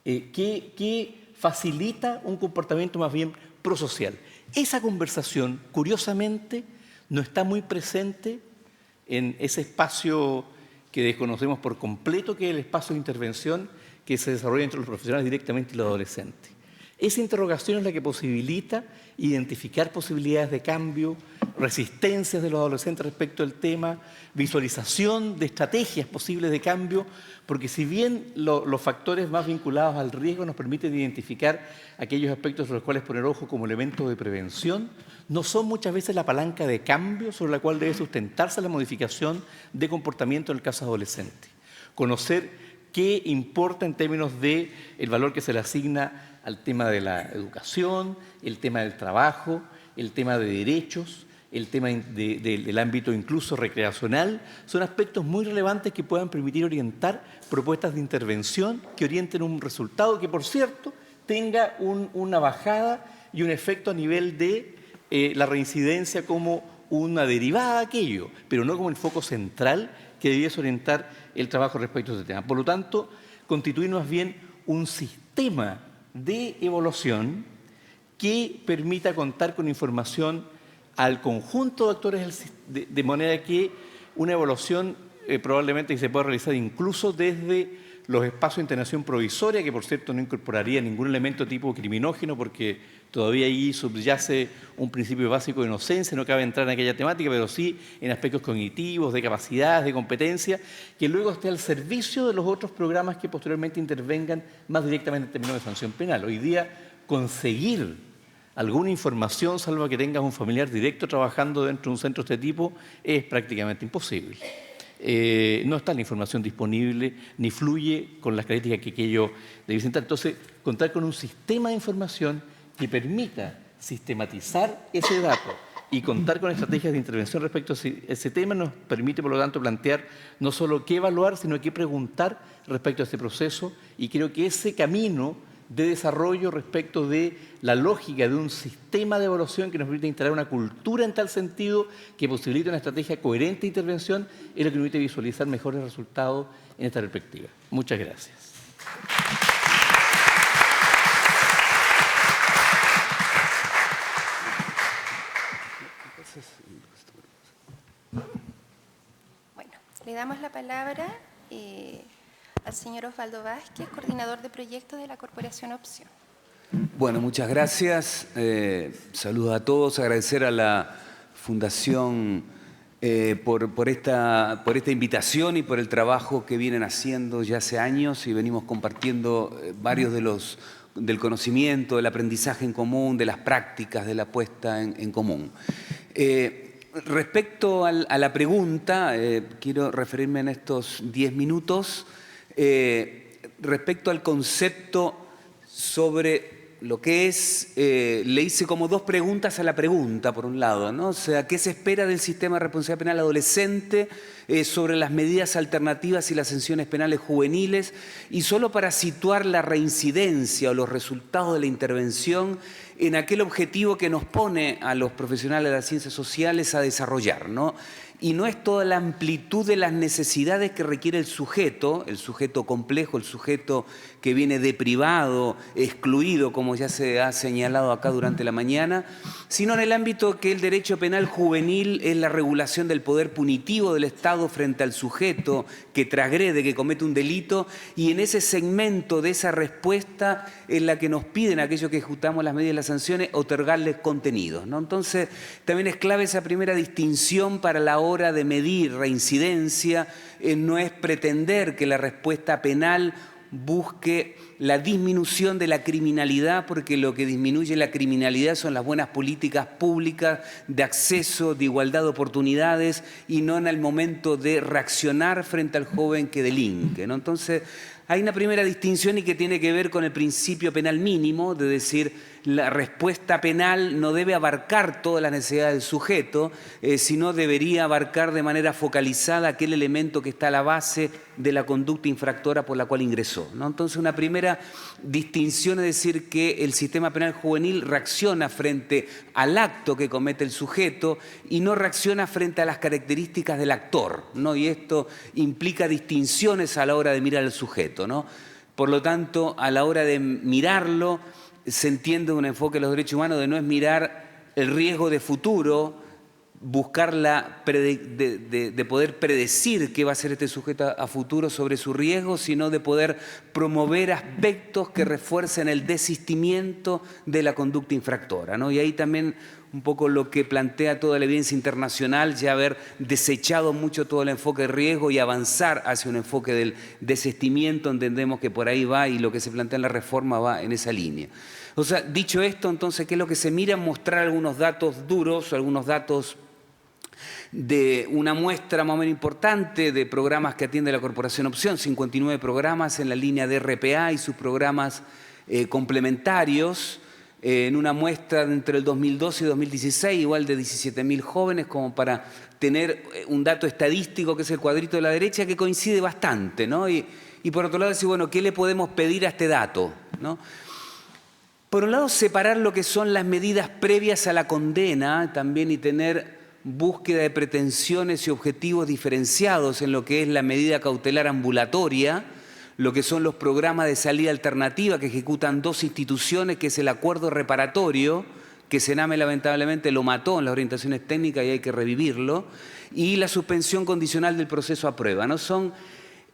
[SPEAKER 4] ¿Qué facilita un comportamiento más bien prosocial? Esa conversación, curiosamente, no está muy presente en ese espacio que desconocemos por completo, que es el espacio de intervención que se desarrolla entre los profesionales directamente y los adolescentes. Esa interrogación es la que posibilita identificar posibilidades de cambio, resistencias de los adolescentes respecto al tema, visualización de estrategias posibles de cambio, porque si bien los factores más vinculados al riesgo nos permiten identificar aquellos aspectos sobre los cuales poner ojo como elementos de prevención, no son muchas veces la palanca de cambio sobre la cual debe sustentarse la modificación de comportamiento en el caso adolescente. Conocer qué importa en términos del valor que se le asigna al tema de la educación, el tema del trabajo, el tema de derechos, el tema del ámbito incluso recreacional, son aspectos muy relevantes que puedan permitir orientar propuestas de intervención que orienten un resultado que, por cierto, tenga una bajada y un efecto a nivel de la reincidencia como una derivada de aquello, pero no como el foco central que debiese orientar el trabajo respecto a este tema. Por lo tanto, constituir más bien un sistema de evaluación que permita contar con información al conjunto de actores, de manera que una evaluación probablemente se pueda realizar incluso desde los espacios de internación provisoria, que por cierto no incorporaría ningún elemento tipo criminógeno, porque todavía ahí subyace un principio básico de inocencia, no cabe entrar en aquella temática, pero sí en aspectos cognitivos, de capacidades, de competencia, que luego esté al servicio de los otros programas que posteriormente intervengan más directamente en términos de sanción penal. Hoy día conseguir alguna información, salvo que tengas un familiar directo trabajando dentro de un centro de este tipo, es prácticamente imposible. No está la información disponible, ni fluye con las características que aquello debe presentar. Entonces, contar con un sistema de información que permita sistematizar ese dato y contar con estrategias de intervención respecto a ese tema nos permite, por lo tanto, plantear no solo qué evaluar, sino qué preguntar respecto a este proceso, y creo que ese camino de desarrollo respecto de la lógica de un sistema de evaluación que nos permite instalar una cultura en tal sentido que posibilite una estrategia coherente de intervención es lo que nos permite visualizar mejores resultados en esta perspectiva. Muchas gracias.
[SPEAKER 2] Bueno, le damos la palabra al señor Osvaldo Vázquez, coordinador de proyectos de la Corporación Opción.
[SPEAKER 5] Bueno, muchas gracias. Saludos a todos. Agradecer a la Fundación por esta invitación y por el trabajo que vienen haciendo ya hace años, y venimos compartiendo varios del conocimiento, del aprendizaje en común, de las prácticas, de la puesta en común. Respecto a la pregunta, quiero referirme en estos 10 minutos respecto al concepto sobre lo que es, le hice como dos preguntas a la pregunta, por un lado, ¿no? O sea, ¿qué se espera del sistema de responsabilidad penal adolescente sobre las medidas alternativas y las sanciones penales juveniles? Y solo para situar la reincidencia o los resultados de la intervención en aquel objetivo que nos pone a los profesionales de las ciencias sociales a desarrollar, ¿no? Y no es toda la amplitud de las necesidades que requiere el sujeto complejo, el sujeto que viene deprivado, excluido, como ya se ha señalado acá durante la mañana, sino en el ámbito que el derecho penal juvenil es la regulación del poder punitivo del Estado frente al sujeto que transgrede, que comete un delito, y en ese segmento de esa respuesta en la que nos piden aquellos que ejecutamos las medidas y las sanciones, otorgarles contenidos, ¿no? Entonces, también es clave esa primera distinción para la hora de medir reincidencia. No es pretender que la respuesta penal busque la disminución de la criminalidad, porque lo que disminuye la criminalidad son las buenas políticas públicas de acceso, de igualdad de oportunidades, y no en el momento de reaccionar frente al joven que delinque, ¿no? Entonces, Hay una primera distinción y que tiene que ver con el principio penal mínimo, de decir, la respuesta penal no debe abarcar todas las necesidades del sujeto, sino debería abarcar de manera focalizada aquel elemento que está a la base de la conducta infractora por la cual ingresó, ¿no? Entonces, una primera distinción es decir que el sistema penal juvenil reacciona frente al acto que comete el sujeto y no reacciona frente a las características del actor, ¿no? Y esto implica distinciones a la hora de mirar al sujeto, ¿no? Por lo tanto, a la hora de mirarlo, se entiende un enfoque de los derechos humanos de no es mirar el riesgo de futuro, buscar de poder predecir qué va a ser este sujeto a futuro sobre su riesgo, sino de poder promover aspectos que refuercen el desistimiento de la conducta infractora, ¿no? Y ahí también un poco lo que plantea toda la evidencia internacional, ya haber desechado mucho todo el enfoque de riesgo y avanzar hacia un enfoque del desistimiento, entendemos que por ahí va y lo que se plantea en la reforma va en esa línea. O sea, dicho esto, entonces, ¿qué es lo que se mira? Mostrar algunos datos duros, algunos datos de una muestra más o menos importante de programas que atiende la Corporación Opción, 59 programas en la línea de RPA y sus programas complementarios, en una muestra entre el 2012 y 2016, igual de 17.000 jóvenes, como para tener un dato estadístico, que es el cuadrito de la derecha, que coincide bastante, ¿no? Y por otro lado decir, bueno, ¿qué le podemos pedir a este dato, ¿no? Por un lado, separar lo que son las medidas previas a la condena también y tener búsqueda de pretensiones y objetivos diferenciados en lo que es la medida cautelar ambulatoria, lo que son los programas de salida alternativa que ejecutan dos instituciones, que es el acuerdo reparatorio, que Sename lamentablemente lo mató en las orientaciones técnicas y hay que revivirlo, y la suspensión condicional del proceso a prueba, ¿no? Son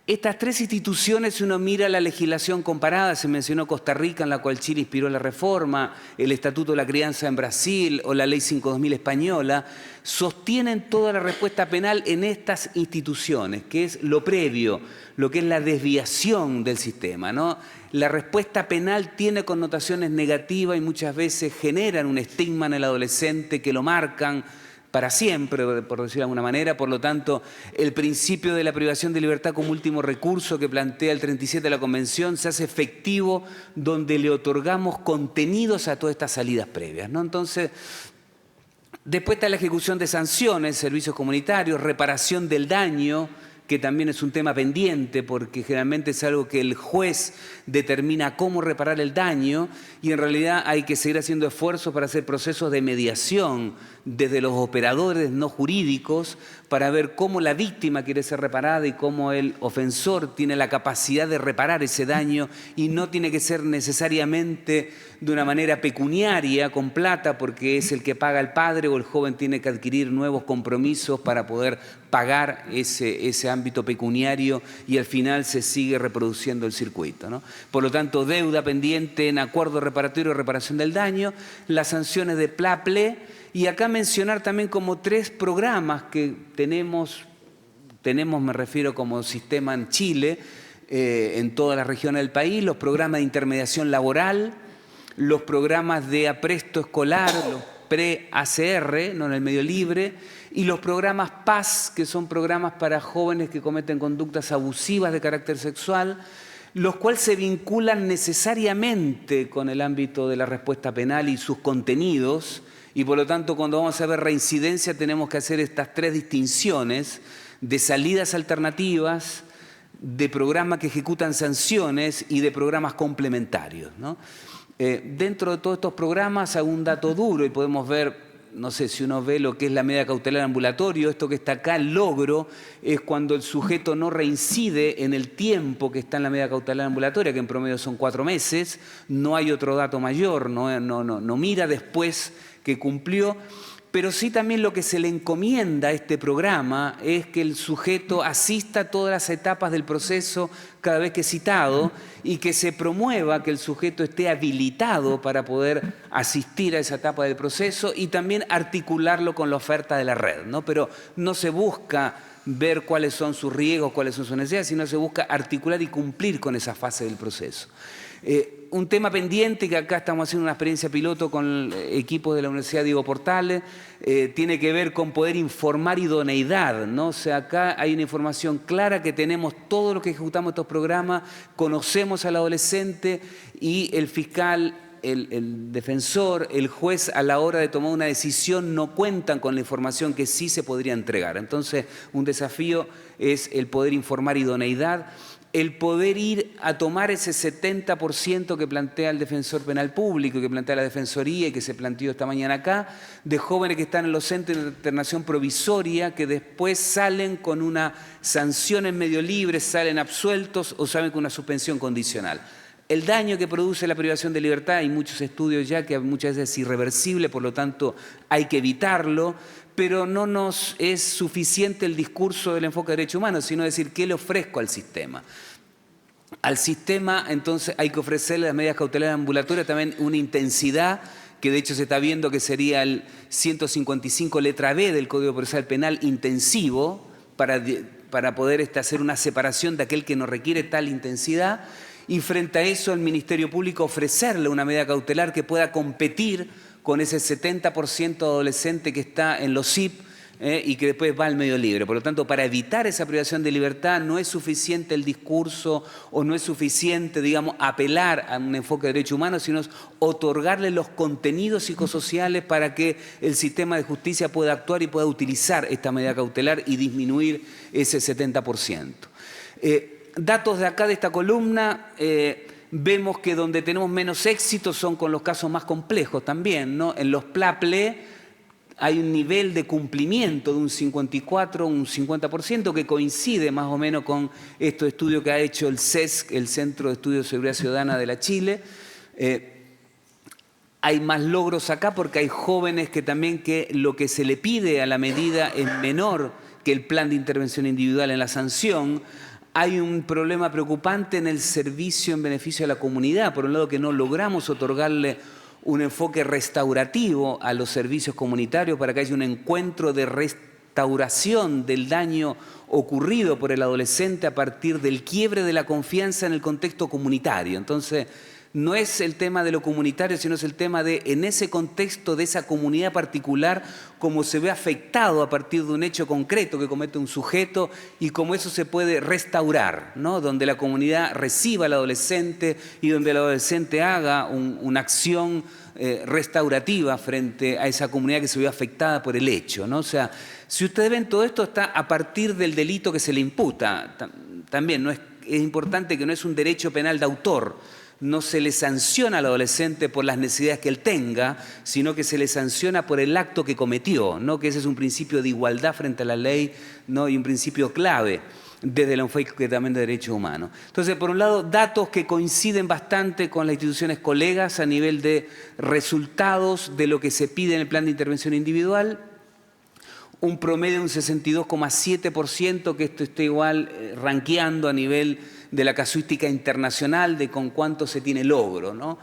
[SPEAKER 5] estas tres instituciones, si uno mira la legislación comparada, se mencionó Costa Rica, en la cual Chile inspiró la reforma, el Estatuto de la Crianza en Brasil o la Ley 5.2000 española, sostienen toda la respuesta penal en estas instituciones, que es lo previo, lo que es la desviación del sistema, ¿no? La respuesta penal tiene connotaciones negativas y muchas veces generan un estigma en el adolescente que lo marcan para siempre, por decirlo de alguna manera. Por lo tanto, el principio de la privación de libertad como último recurso que plantea el 37 de la Convención se hace efectivo donde le otorgamos contenidos a todas estas salidas previas, ¿no? Entonces, después está la ejecución de sanciones, servicios comunitarios, reparación del daño, que también es un tema pendiente porque generalmente es algo que el juez determina cómo reparar el daño y en realidad hay que seguir haciendo esfuerzos para hacer procesos de mediación desde los operadores no jurídicos para ver cómo la víctima quiere ser reparada y cómo el ofensor tiene la capacidad de reparar ese daño y no tiene que ser necesariamente de una manera pecuniaria, con plata, porque es el que paga el padre o el joven tiene que adquirir nuevos compromisos para poder pagar ese ámbito pecuniario y al final se sigue reproduciendo el circuito, ¿no? Por lo tanto, deuda pendiente en acuerdo reparatorio de reparación del daño, las sanciones de PLAPLE y acá mencionar también como tres programas que tenemos, me refiero como sistema en Chile, en todas las regiones del país, los programas de intermediación laboral, los programas de apresto escolar, los pre-ACR, no en el medio libre, y los programas PAS, que son programas para jóvenes que cometen conductas abusivas de carácter sexual, los cuales se vinculan necesariamente con el ámbito de la respuesta penal y sus contenidos, y por lo tanto cuando vamos a ver reincidencia tenemos que hacer estas tres distinciones de salidas alternativas, de programas que ejecutan sanciones y de programas complementarios, ¿no? Dentro de todos estos programas hago un dato duro y podemos ver, no sé si uno ve lo que es la medida cautelar ambulatorio, esto que está acá, el logro, es cuando el sujeto no reincide en el tiempo que está en la medida cautelar ambulatoria, que en promedio son 4 meses, no hay otro dato mayor, no mira después que cumplió, pero sí también lo que se le encomienda a este programa es que el sujeto asista a todas las etapas del proceso cada vez que es citado y que se promueva que el sujeto esté habilitado para poder asistir a esa etapa del proceso y también articularlo con la oferta de la red, ¿no? Pero no se busca ver cuáles son sus riesgos, cuáles son sus necesidades, sino se busca articular y cumplir con esa fase del proceso. Un tema pendiente, que acá estamos haciendo una experiencia piloto con equipos de la Universidad Diego Portales, tiene que ver con poder informar idoneidad, ¿no? O sea, acá hay una información clara que tenemos todos los que ejecutamos estos programas, conocemos al adolescente y el fiscal, el defensor, el juez, a la hora de tomar una decisión no cuentan con la información que sí se podría entregar. Entonces, un desafío es el poder informar idoneidad, el poder ir a tomar ese 70% que plantea el defensor penal público, que plantea la Defensoría y que se planteó esta mañana acá, de jóvenes que están en los centros de internación provisoria, que después salen con una sanción en medio libre, salen absueltos o salen con una suspensión condicional. El daño que produce la privación de libertad, hay muchos estudios ya que muchas veces es irreversible, por lo tanto hay que evitarlo, pero no nos es suficiente el discurso del enfoque de derechos humanos, sino decir, ¿qué le ofrezco al sistema? Al sistema, entonces, hay que ofrecerle las medidas cautelares ambulatorias también una intensidad, que de hecho se está viendo que sería el 155 letra B del Código Procesal Penal intensivo, para poder hacer una separación de aquel que no requiere tal intensidad, y frente a eso el Ministerio Público ofrecerle una medida cautelar que pueda competir con ese 70% de adolescente que está en los CIP y que después va al medio libre. Por lo tanto, para evitar esa privación de libertad no es suficiente el discurso o no es suficiente, digamos, apelar a un enfoque de derechos humanos, sino otorgarle los contenidos psicosociales para que el sistema de justicia pueda actuar y pueda utilizar esta medida cautelar y disminuir ese 70%. Datos de acá de esta columna, vemos que donde tenemos menos éxito son con los casos más complejos también, ¿no? En los PLA-PLE hay un nivel de cumplimiento de un 54, un 50%, que coincide más o menos con estos estudios que ha hecho el CESC, el Centro de Estudios de Seguridad Ciudadana de la Chile. Hay más logros acá porque hay jóvenes que también que lo que se le pide a la medida es menor que el plan de intervención individual en la sanción. Hay un problema preocupante en el servicio en beneficio de la comunidad. Por un lado, que no logramos otorgarle un enfoque restaurativo a los servicios comunitarios para que haya un encuentro de restauración del daño ocurrido por el adolescente a partir del quiebre de la confianza en el contexto comunitario. Entonces, no es el tema de lo comunitario, sino es el tema de, en ese contexto de esa comunidad particular, cómo se ve afectado a partir de un hecho concreto que comete un sujeto y cómo eso se puede restaurar, ¿no? Donde la comunidad reciba al adolescente y donde el adolescente haga una acción restaurativa frente a esa comunidad que se ve afectada por el hecho, ¿no? O sea, si ustedes ven, todo esto está a partir del delito que se le imputa. También es importante que no es un derecho penal de autor. No se le sanciona al adolescente por las necesidades que él tenga, sino que se le sanciona por el acto que cometió, ¿no? Que ese es un principio de igualdad frente a la ley, ¿no? Y un principio clave desde el enfoque también de derechos humanos. Entonces, por un lado, datos que coinciden bastante con las instituciones colegas a nivel de resultados de lo que se pide en el plan de intervención individual, un promedio de un 62,7%, que esto está igual rankeando a nivel de la casuística internacional de con cuánto se tiene logro, ¿no?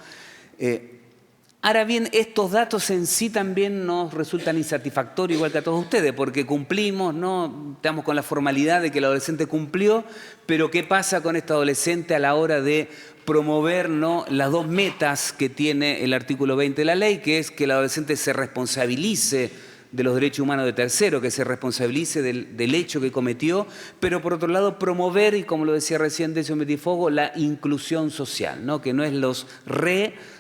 [SPEAKER 5] Ahora bien, estos datos en sí también nos resultan insatisfactorios, igual que a todos ustedes, porque cumplimos, ¿no? Estamos con la formalidad de que el adolescente cumplió, pero ¿qué pasa con este adolescente a la hora de promover, ¿no?, las dos metas que tiene el artículo 20 de la ley, que es que el adolescente se responsabilice de los derechos humanos de tercero, que se responsabilice del hecho que cometió, pero por otro lado promover, y como lo decía recién Decio Metifogo, la inclusión social, ¿no? Que no es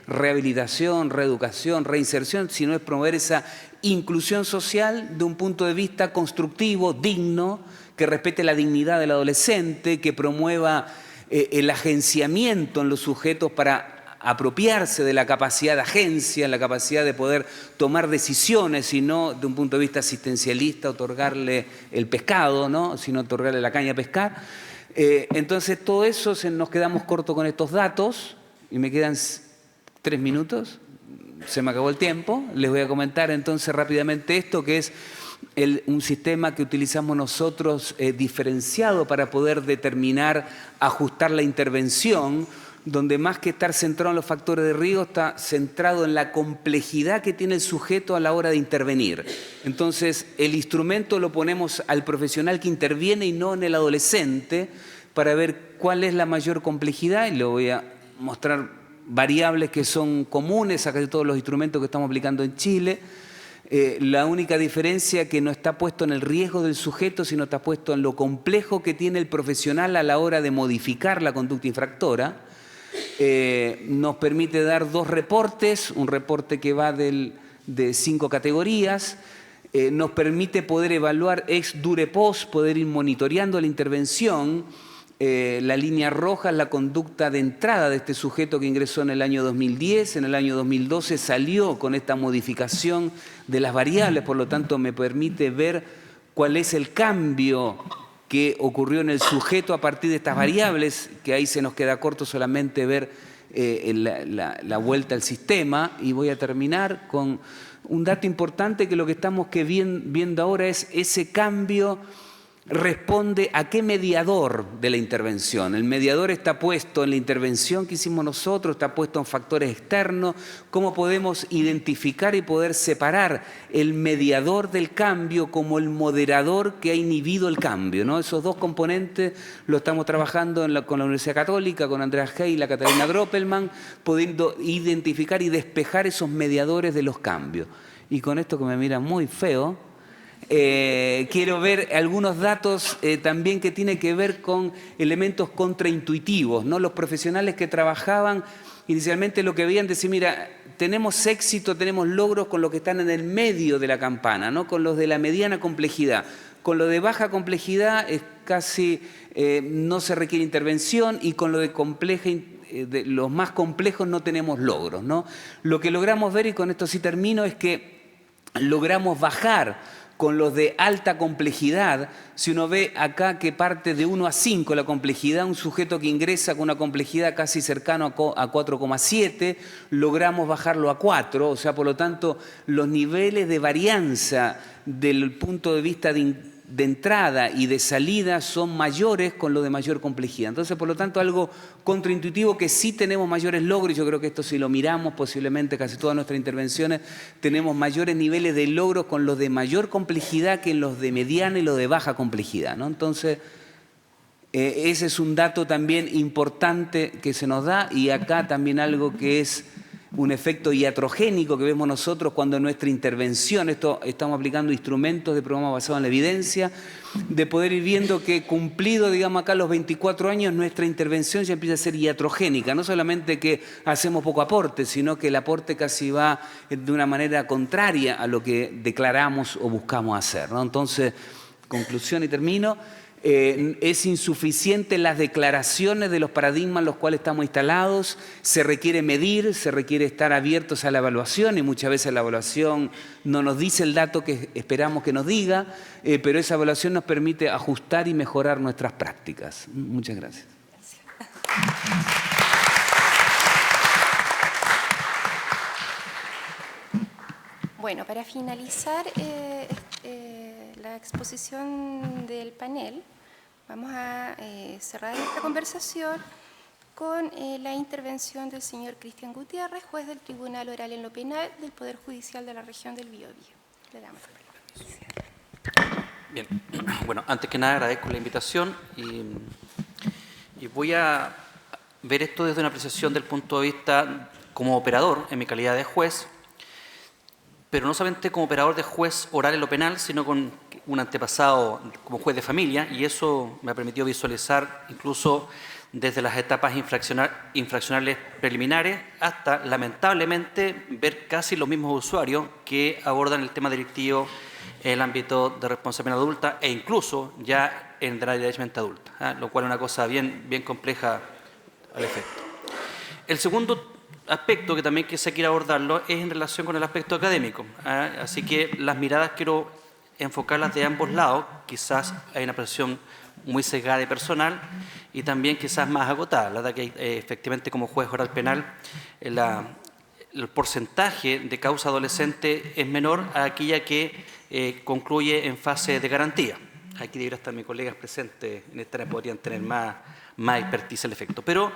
[SPEAKER 5] rehabilitación, reeducación, reinserción, sino es promover esa inclusión social de un punto de vista constructivo, digno, que respete la dignidad del adolescente, que promueva el agenciamiento en los sujetos para apropiarse de la capacidad de agencia, la capacidad de poder tomar decisiones, y no de un punto de vista asistencialista otorgarle el pescado, ¿no?, sino otorgarle la caña a pescar. Entonces todo eso nos quedamos cortos con estos datos y me quedan 3 minutos, se me acabó el tiempo. Les voy a comentar entonces rápidamente esto, que es un sistema que utilizamos nosotros diferenciado para poder determinar, ajustar la intervención, donde más que estar centrado en los factores de riesgo, está centrado en la complejidad que tiene el sujeto a la hora de intervenir. Entonces, el instrumento lo ponemos al profesional que interviene y no en el adolescente para ver cuál es la mayor complejidad, y le voy a mostrar variables que son comunes a casi todos los instrumentos que estamos aplicando en Chile. La única diferencia es que no está puesto en el riesgo del sujeto, sino está puesto en lo complejo que tiene el profesional a la hora de modificar la conducta infractora. Nos permite dar 2 reportes, un reporte que va de 5 categorías, nos permite poder evaluar ex dure post, poder ir monitoreando la intervención. La línea roja es la conducta de entrada de este sujeto que ingresó en el año 2010, en el año 2012 salió con esta modificación de las variables, por lo tanto me permite ver cuál es el cambio que ocurrió en el sujeto a partir de estas variables, que ahí se nos queda corto solamente ver la vuelta al sistema. Y voy a terminar con un dato importante, que lo que estamos viendo ahora es ese cambio responde a qué mediador de la intervención. El mediador está puesto en la intervención que hicimos nosotros, está puesto en factores externos. ¿Cómo podemos identificar y poder separar el mediador del cambio como el moderador que ha inhibido el cambio, ¿no? Esos 2 componentes lo estamos trabajando con la Universidad Católica, con Andrea Hey y la Catalina Groppelman, pudiendo identificar y despejar esos mediadores de los cambios. Y con esto, que me mira muy feo, quiero ver algunos datos también que tienen que ver con elementos contraintuitivos, ¿no? Los profesionales que trabajaban inicialmente lo que veían, decir, mira, tenemos éxito, tenemos logros con los que están en el medio de la campana, ¿no? Con los de la mediana complejidad. Con lo de baja complejidad es casi no se requiere intervención, y con lo de los más complejos no tenemos logros, ¿no? Lo que logramos ver, y con esto sí termino, es que logramos bajar con los de alta complejidad. Si uno ve acá que parte de 1 a 5 la complejidad, un sujeto que ingresa con una complejidad casi cercano a 4,7, logramos bajarlo a 4, o sea, por lo tanto, los niveles de varianza del punto de vista de entrada y de salida son mayores con lo de mayor complejidad. Entonces, por lo tanto, algo contraintuitivo, que sí tenemos mayores logros. Yo creo que esto, si lo miramos, posiblemente casi todas nuestras intervenciones tenemos mayores niveles de logros con los de mayor complejidad que en los de mediana y los de baja complejidad, ¿no? Entonces, ese es un dato también importante que se nos da. Y acá también algo que es un efecto iatrogénico que vemos nosotros cuando en nuestra intervención, estamos aplicando instrumentos de programa basado en la evidencia, de poder ir viendo que cumplido, digamos, acá los 24 años, nuestra intervención ya empieza a ser iatrogénica. No solamente que hacemos poco aporte, sino que el aporte casi va de una manera contraria a lo que declaramos o buscamos hacer, ¿no? Entonces, conclusión y termino. Es insuficiente las declaraciones de los paradigmas en los cuales estamos instalados. Se requiere medir, se requiere estar abiertos a la evaluación, y muchas veces la evaluación no nos dice el dato que esperamos que nos diga, pero esa evaluación nos permite ajustar y mejorar nuestras prácticas. Muchas gracias.
[SPEAKER 2] Bueno, para finalizar la exposición del panel, vamos a cerrar esta conversación con la intervención del señor Cristian Gutiérrez, juez del Tribunal Oral en lo Penal del Poder Judicial de la Región del Biobío. Le damos la palabra.
[SPEAKER 6] Bien, bueno, antes que nada agradezco la invitación y voy a ver esto desde una apreciación del punto de vista como operador, en mi calidad de juez, pero no solamente como operador de juez oral en lo penal, sino con un antepasado como juez de familia, y eso me ha permitido visualizar incluso desde las etapas infraccionales preliminares hasta, lamentablemente, ver casi los mismos usuarios que abordan el tema delictivo en el ámbito de responsabilidad adulta e incluso ya en la directamente adulta, lo cual es una cosa bien compleja al efecto. El segundo aspecto que también quise quiero abordarlo es en relación con el aspecto académico, así que las miradas quiero enfocarlas de ambos lados. Quizás hay una apreciación muy sesgada y personal y también quizás más agotada. La verdad que efectivamente como juez oral penal el porcentaje de causa adolescente es menor a aquella que concluye en fase de garantía. Aquí debería estar mis colegas presentes en esta área, podrían tener más expertise al efecto. Pero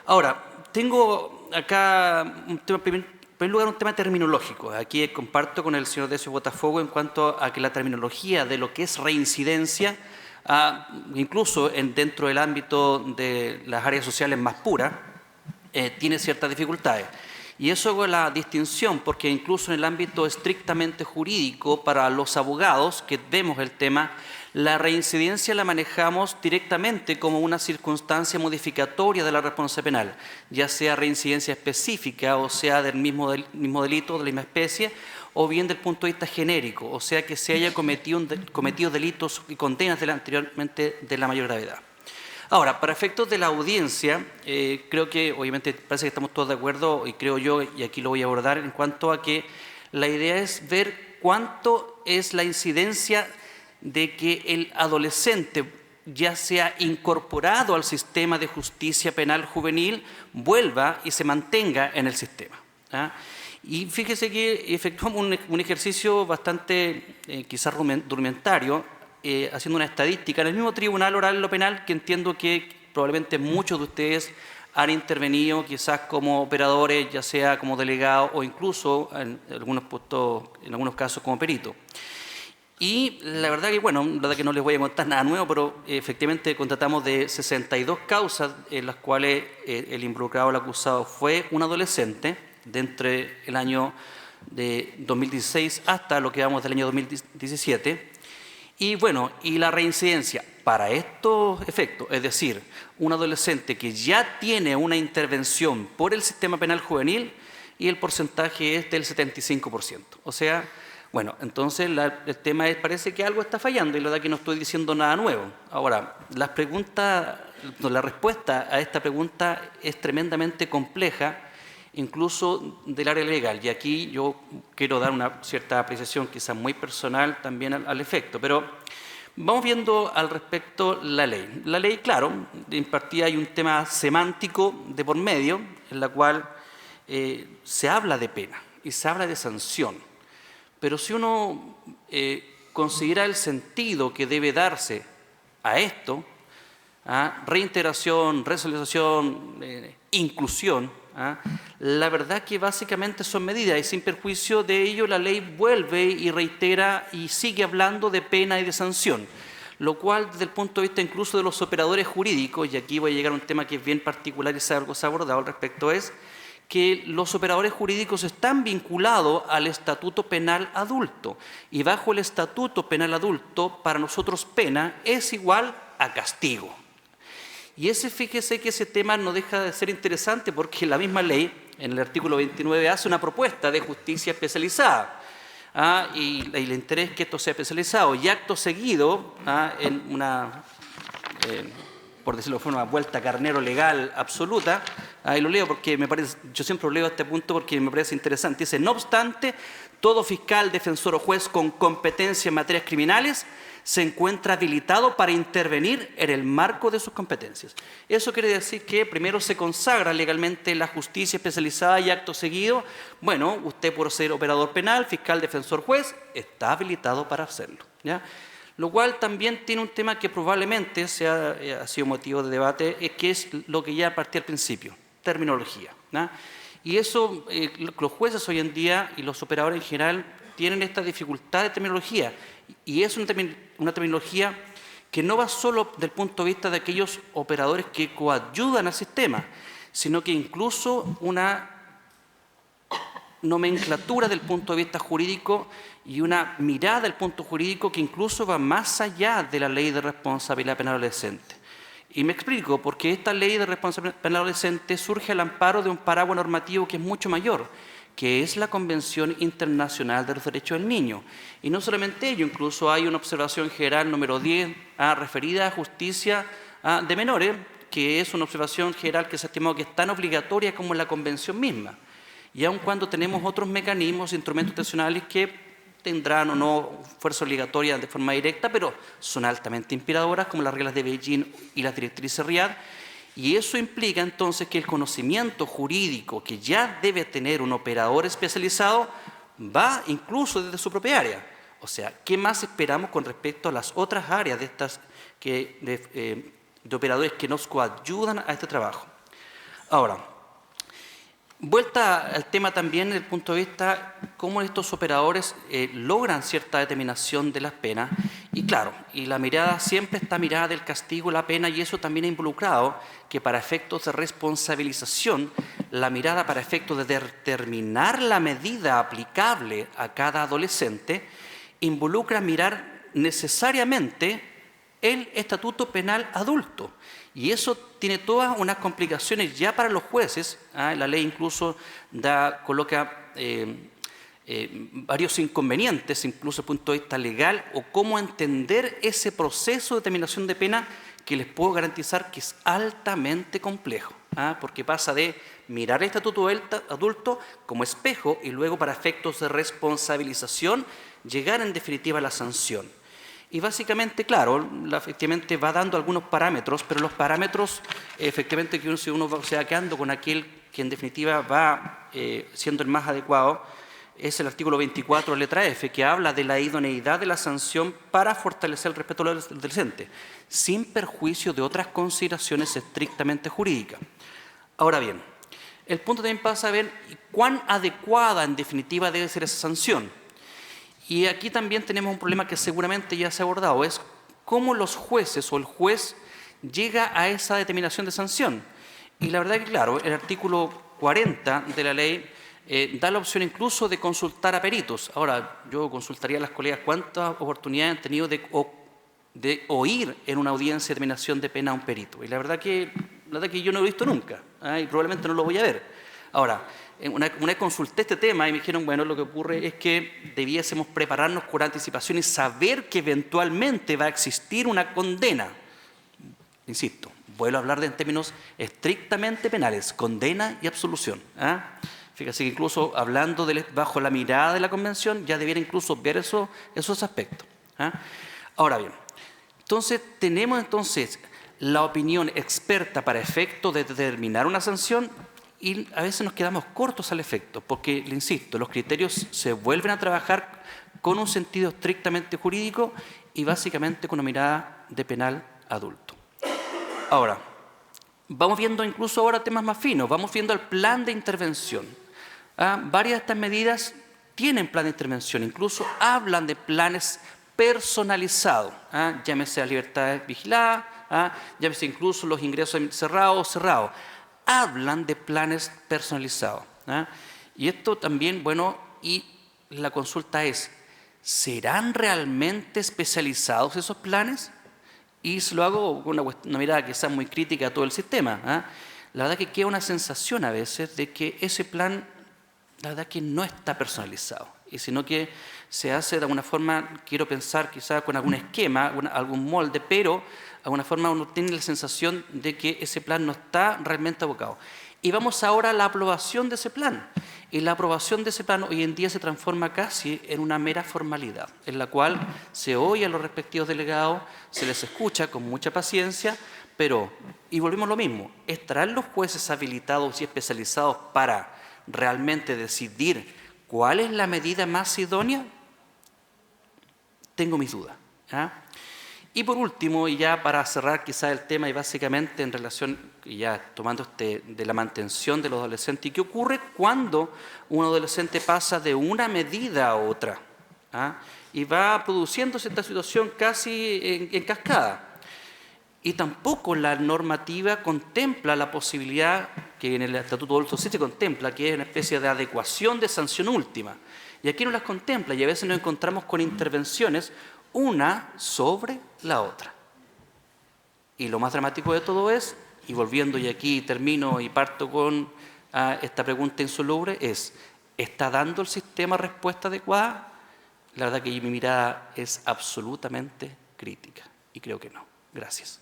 [SPEAKER 6] Ahora, tengo acá un tema, en primer lugar, un tema terminológico. Aquí comparto con el señor Decio Botafogo en cuanto a que la terminología de lo que es reincidencia, incluso dentro del ámbito de las áreas sociales más puras, tiene ciertas dificultades. Y eso hago la distinción porque incluso en el ámbito estrictamente jurídico, para los abogados que vemos el tema, la reincidencia la manejamos directamente como una circunstancia modificatoria de la responsabilidad penal, ya sea reincidencia específica, o sea, del mismo delito, de la misma especie, o bien del punto de vista genérico, o sea, que se haya cometido delitos y condenas anteriormente de la mayor gravedad. Ahora, para efectos de la audiencia, creo que obviamente parece que estamos todos de acuerdo, y creo yo, y aquí lo voy a abordar, en cuanto a que la idea es ver cuánto es la incidencia de que el adolescente ya sea incorporado al sistema de justicia penal juvenil, vuelva y se mantenga en el sistema. Y fíjese que efectuamos un ejercicio bastante quizás rudimentario, haciendo una estadística en el mismo Tribunal Oral en lo Penal, que entiendo que probablemente muchos de ustedes han intervenido quizás como operadores, ya sea como delegados o incluso en algunos casos como perito. Y la verdad que, bueno, la verdad que no les voy a contar nada nuevo, pero efectivamente contratamos de 62 causas en las cuales el involucrado, el acusado, fue un adolescente de entre el año de 2016 hasta lo que vamos del año 2017. Y bueno, y la reincidencia para estos efectos, es decir, un adolescente que ya tiene una intervención por el sistema penal juvenil, y el porcentaje es del 75%. O sea, bueno, entonces el tema es, parece que algo está fallando, y la verdad que no estoy diciendo nada nuevo. Ahora, la respuesta a esta pregunta es tremendamente compleja, incluso del área legal, y aquí yo quiero dar una cierta apreciación quizás muy personal también al efecto, pero vamos viendo al respecto la ley. La ley, claro, en partida hay un tema semántico de por medio, en la cual se habla de pena y se habla de sanción, pero si uno considera el sentido que debe darse a esto, reintegración, resocialización, inclusión, la verdad que básicamente son medidas, y sin perjuicio de ello la ley vuelve y reitera y sigue hablando de pena y de sanción, lo cual desde el punto de vista incluso de los operadores jurídicos, y aquí voy a llegar a un tema que es bien particular y algo se ha abordado al respecto, es que los operadores jurídicos están vinculados al Estatuto Penal Adulto, y bajo el Estatuto Penal Adulto, para nosotros pena es igual a castigo. Y fíjese que ese tema no deja de ser interesante, porque la misma ley, en el artículo 29, hace una propuesta de justicia especializada. Y el interés es que esto sea especializado. Y acto seguido, en una, por decirlo de forma, vuelta carnero legal absoluta, y lo leo porque me parece, yo siempre lo leo a este punto porque me parece interesante. Dice, no obstante, todo fiscal, defensor o juez con competencia en materias criminales se encuentra habilitado para intervenir en el marco de sus competencias. Eso quiere decir que primero se consagra legalmente la justicia especializada, y acto seguido, bueno, usted por ser operador penal, fiscal, defensor, juez, está habilitado para hacerlo, ¿ya? Lo cual también tiene un tema que probablemente ha sido motivo de debate, que es lo que ya partí al principio, terminología, ¿ya? Y eso, los jueces hoy en día y los operadores en general tienen esta dificultad de terminología, y es una terminología que no va solo del punto de vista de aquellos operadores que coadyudan al sistema, sino que incluso una nomenclatura del punto de vista jurídico y una mirada del punto jurídico que incluso va más allá de la ley de responsabilidad penal adolescente. Y me explico, porque esta ley de responsabilidad penal adolescente surge al amparo de un paraguas normativo que es mucho mayor, que es la Convención Internacional de los Derechos del Niño. Y no solamente ello, incluso hay una observación general número 10 referida a justicia de menores, que es una observación general que se ha estimado que es tan obligatoria como la Convención misma. Y aun cuando tenemos otros mecanismos, instrumentos institucionales que tendrán o no fuerza obligatoria de forma directa, pero son altamente inspiradoras, como las reglas de Beijing y las directrices Riad. Y eso implica entonces que el conocimiento jurídico que ya debe tener un operador especializado va incluso desde su propia área. O sea, ¿qué más esperamos con respecto a las otras áreas de operadores que nos coayudan a este trabajo? Ahora, vuelta al tema también desde el punto de vista cómo estos operadores logran cierta determinación de las penas. Y claro, y la mirada siempre está mirada del castigo, la pena, y eso también ha involucrado que para efectos de responsabilización, la mirada para efectos de determinar la medida aplicable a cada adolescente, involucra mirar necesariamente el estatuto penal adulto. Y eso tiene todas unas complicaciones ya para los jueces. La ley incluso coloca varios inconvenientes, incluso desde el punto de vista legal, o cómo entender ese proceso de determinación de pena que les puedo garantizar que es altamente complejo, porque pasa de mirar el estatuto adulto como espejo y luego para efectos de responsabilización llegar en definitiva a la sanción. Y básicamente, claro, efectivamente va dando algunos parámetros, pero los parámetros, efectivamente, que uno se va quedando con aquel que en definitiva va siendo el más adecuado, es el artículo 24, letra F, que habla de la idoneidad de la sanción para fortalecer el respeto del adolescente, sin perjuicio de otras consideraciones estrictamente jurídicas. Ahora bien, el punto también pasa a ver cuán adecuada en definitiva debe ser esa sanción. Y aquí también tenemos un problema que seguramente ya se ha abordado, es cómo los jueces o el juez llega a esa determinación de sanción. Y la verdad que, claro, el artículo 40 de la ley da la opción incluso de consultar a peritos. Ahora, yo consultaría a las colegas cuántas oportunidades han tenido de oír en una audiencia de determinación de pena a un perito. Y la verdad que yo no lo he visto nunca, y probablemente no lo voy a ver. Ahora, una vez consulté este tema y me dijeron, bueno, lo que ocurre es que debiésemos prepararnos con anticipación y saber que eventualmente va a existir una condena. Insisto, vuelvo a hablar en términos estrictamente penales, condena y absolución. Fíjese que incluso hablando bajo la mirada de la Convención ya debiera incluso ver esos aspectos. Ahora bien, entonces tenemos la opinión experta para efecto de determinar una sanción y a veces nos quedamos cortos al efecto, porque, le insisto, los criterios se vuelven a trabajar con un sentido estrictamente jurídico y básicamente con una mirada de penal adulto. Ahora, vamos viendo incluso ahora temas más finos, vamos viendo el plan de intervención. Varias de estas medidas tienen plan de intervención, incluso hablan de planes personalizados, llámese a libertades vigiladas, llámese incluso los ingresos cerrados. Hablan de planes personalizados. Y esto también, bueno, y la consulta es, ¿serán realmente especializados esos planes? Y se lo hago con una mirada quizás muy crítica a todo el sistema. La verdad que queda una sensación a veces de que ese plan, la verdad que no está personalizado, y sino que se hace de alguna forma, quiero pensar quizás con algún esquema, algún molde, pero de alguna forma uno tiene la sensación de que ese plan no está realmente abocado. Y vamos ahora a la aprobación de ese plan. Y la aprobación de ese plan hoy en día se transforma casi en una mera formalidad, en la cual se oye a los respectivos delegados, se les escucha con mucha paciencia, pero, y volvemos a lo mismo, ¿estarán los jueces habilitados y especializados para realmente decidir cuál es la medida más idónea? Tengo mis dudas. Y por último, y ya para cerrar quizás el tema y básicamente en relación, y ya tomando de la mantención de los adolescentes, ¿qué ocurre cuando un adolescente pasa de una medida a otra? Y va produciéndose esta situación casi en cascada. Y tampoco la normativa contempla la posibilidad, que en el Estatuto Adulto sí se contempla, que es una especie de adecuación de sanción última. Y aquí no las contempla y a veces nos encontramos con intervenciones una sobre la otra. Y lo más dramático de todo es, y volviendo y aquí termino y parto con esta pregunta insoluble, es, ¿está dando el sistema respuesta adecuada? La verdad que mi mirada es absolutamente crítica y creo que no. Gracias.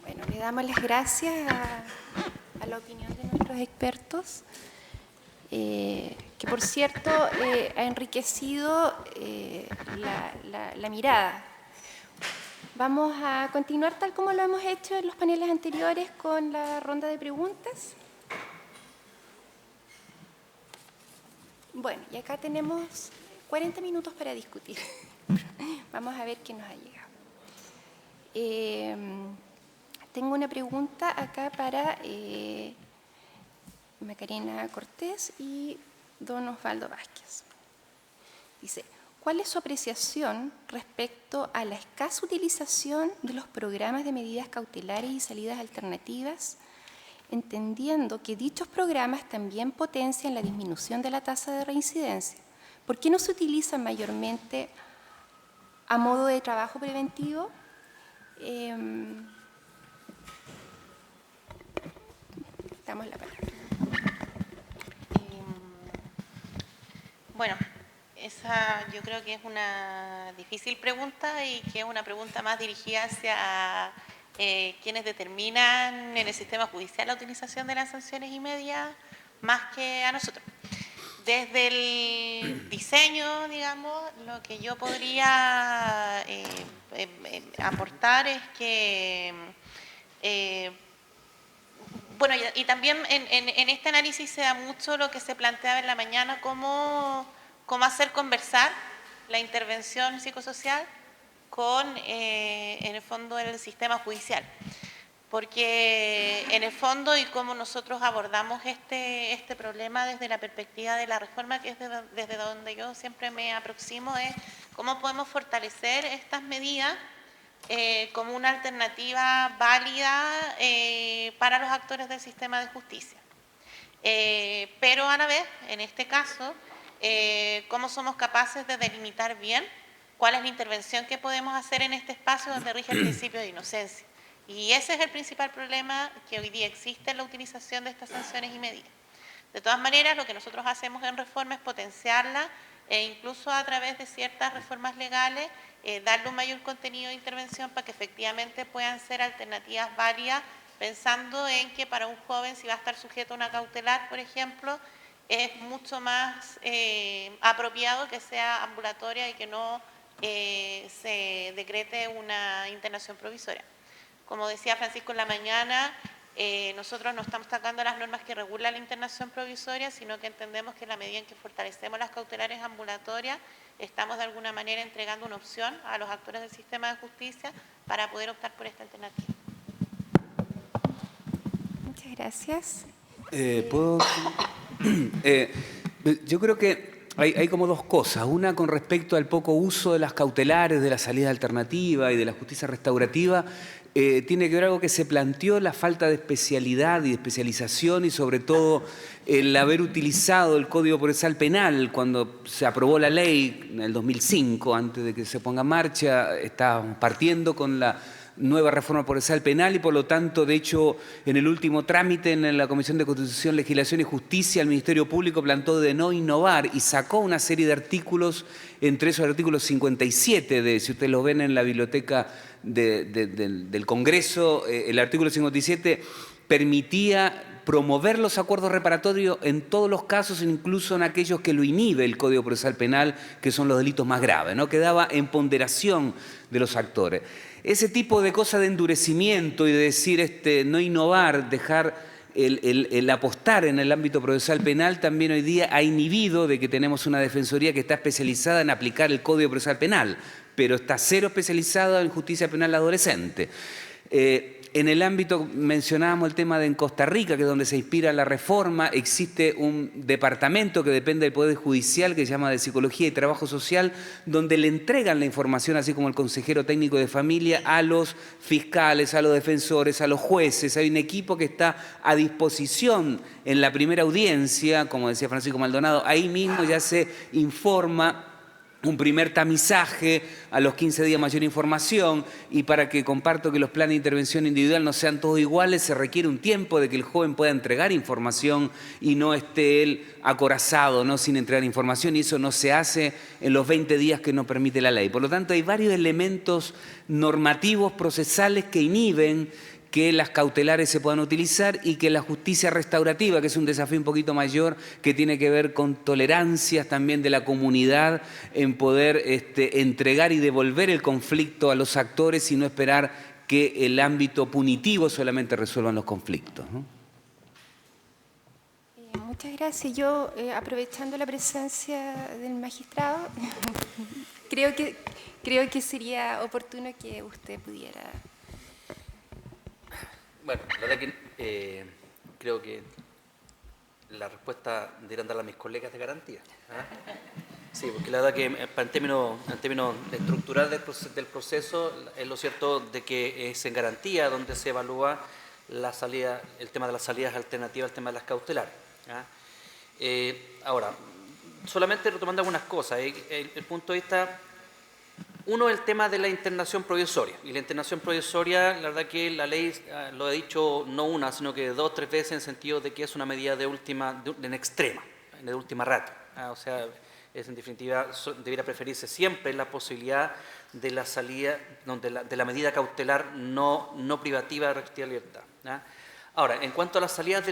[SPEAKER 2] Bueno, le damos las gracias a la opinión de nuestros expertos, que por cierto ha enriquecido la mirada. Vamos a continuar tal como lo hemos hecho en los paneles anteriores con la ronda de preguntas. Bueno, y acá tenemos 40 minutos para discutir. Vamos a ver qué nos ha llegado. Tengo una pregunta acá para Macarena Cortés y don Osvaldo Vázquez. Dice, ¿cuál es su apreciación respecto a la escasa utilización de los programas de medidas cautelares y salidas alternativas, entendiendo que dichos programas también potencian la disminución de la tasa de reincidencia? ¿Por qué no se utilizan mayormente a modo de trabajo preventivo? Damos la palabra.
[SPEAKER 3] Bueno, esa yo creo que es una difícil pregunta y que es una pregunta más dirigida hacia quienes determinan en el sistema judicial la utilización de las sanciones y medias más que a nosotros. Desde el diseño, digamos, lo que yo podría aportar es que, bueno, y también en este análisis se da mucho lo que se planteaba en la mañana, cómo hacer conversar la intervención psicosocial con, en el fondo, el sistema judicial. Porque en el fondo y cómo nosotros abordamos este problema desde la perspectiva de la reforma, que es desde donde yo siempre me aproximo, es cómo podemos fortalecer estas medidas como una alternativa válida para los actores del sistema de justicia. Pero a la vez, en este caso, cómo somos capaces de delimitar bien cuál es la intervención que podemos hacer en este espacio donde rige el principio de inocencia. Y ese es el principal problema que hoy día existe en la utilización de estas sanciones y medidas. De todas maneras, lo que nosotros hacemos en reforma es potenciarla e incluso a través de ciertas reformas legales darle un mayor contenido de intervención para que efectivamente puedan ser alternativas válidas, pensando en que para un joven, si va a estar sujeto a una cautelar, por ejemplo, es mucho más apropiado que sea ambulatoria y que no se decrete una internación provisoria. Como decía Francisco en la mañana, nosotros no estamos sacando las normas que regulan la internación provisoria, sino que entendemos que en la medida en que fortalecemos las cautelares ambulatorias, estamos de alguna manera entregando una opción a los actores del sistema de justicia para poder optar por esta alternativa.
[SPEAKER 2] Muchas gracias.
[SPEAKER 5] ¿Puedo? Yo creo que hay como dos cosas. Una con respecto al poco uso de las cautelares, de la salida alternativa y de la justicia restaurativa. Tiene que ver algo que se planteó, la falta de especialidad y de especialización y sobre todo el haber utilizado el Código Procesal Penal cuando se aprobó la ley en el 2005, antes de que se ponga en marcha, estábamos partiendo con la nueva reforma procesal penal y por lo tanto, de hecho, en el último trámite en la Comisión de Constitución, Legislación y Justicia, el Ministerio Público plantó de no innovar y sacó una serie de artículos, entre esos el artículo 57, si ustedes lo ven en la biblioteca del Congreso, el artículo 57 permitía promover los acuerdos reparatorios en todos los casos, incluso en aquellos que lo inhibe el Código Procesal Penal, que son los delitos más graves, ¿no? Quedaba en ponderación de los actores. Ese tipo de cosas de endurecimiento y de decir no innovar, dejar el apostar en el ámbito procesal penal también hoy día ha inhibido de que tenemos una defensoría que está especializada en aplicar el Código Procesal Penal, pero está cero especializada en justicia penal adolescente. En el ámbito, mencionábamos el tema de en Costa Rica, que es donde se inspira la reforma, existe un departamento que depende del Poder Judicial, que se llama de Psicología y Trabajo Social, donde le entregan la información, así como el consejero técnico de familia, a los fiscales, a los defensores, a los jueces. Hay un equipo que está a disposición en la primera audiencia, como decía Francisco Maldonado, ahí mismo ya se informa un primer tamizaje, a los 15 días mayor información, y para que comparto que los planes de intervención individual no sean todos iguales, se requiere un tiempo de que el joven pueda entregar información y no esté él acorazado, ¿no? Sin entregar información, y eso no se hace en los 20 días que nos permite la ley. Por lo tanto, hay varios elementos normativos, procesales que inhiben que las cautelares se puedan utilizar y que la justicia restaurativa, que es un desafío un poquito mayor, que tiene que ver con tolerancias también de la comunidad en poder entregar y devolver el conflicto a los actores y no esperar que el ámbito punitivo solamente resuelva los conflictos, ¿no?
[SPEAKER 2] Muchas gracias. Yo, aprovechando la presencia del magistrado, creo que sería oportuno que usted pudiera...
[SPEAKER 6] Bueno, la verdad que creo que la respuesta deberían darla a mis colegas de garantía. ¿Ah? Sí, porque la verdad que en términos estructural del proceso, es lo cierto de que es en garantía donde se evalúa la salida, el tema de las salidas alternativas, el tema de las cautelares. ¿Ah? Ahora, solamente retomando algunas cosas, el punto de vista, uno es el tema de la internación provisoria, y la internación provisoria, la verdad que la ley lo ha dicho no una, sino que 2 o 3 veces en el sentido de que es una medida en extrema, de última ratio. O sea, es en definitiva, debiera preferirse siempre la posibilidad de la salida, de la medida cautelar no privativa de restrictiva libertad. ¿Ah? Ahora, en cuanto a las salidas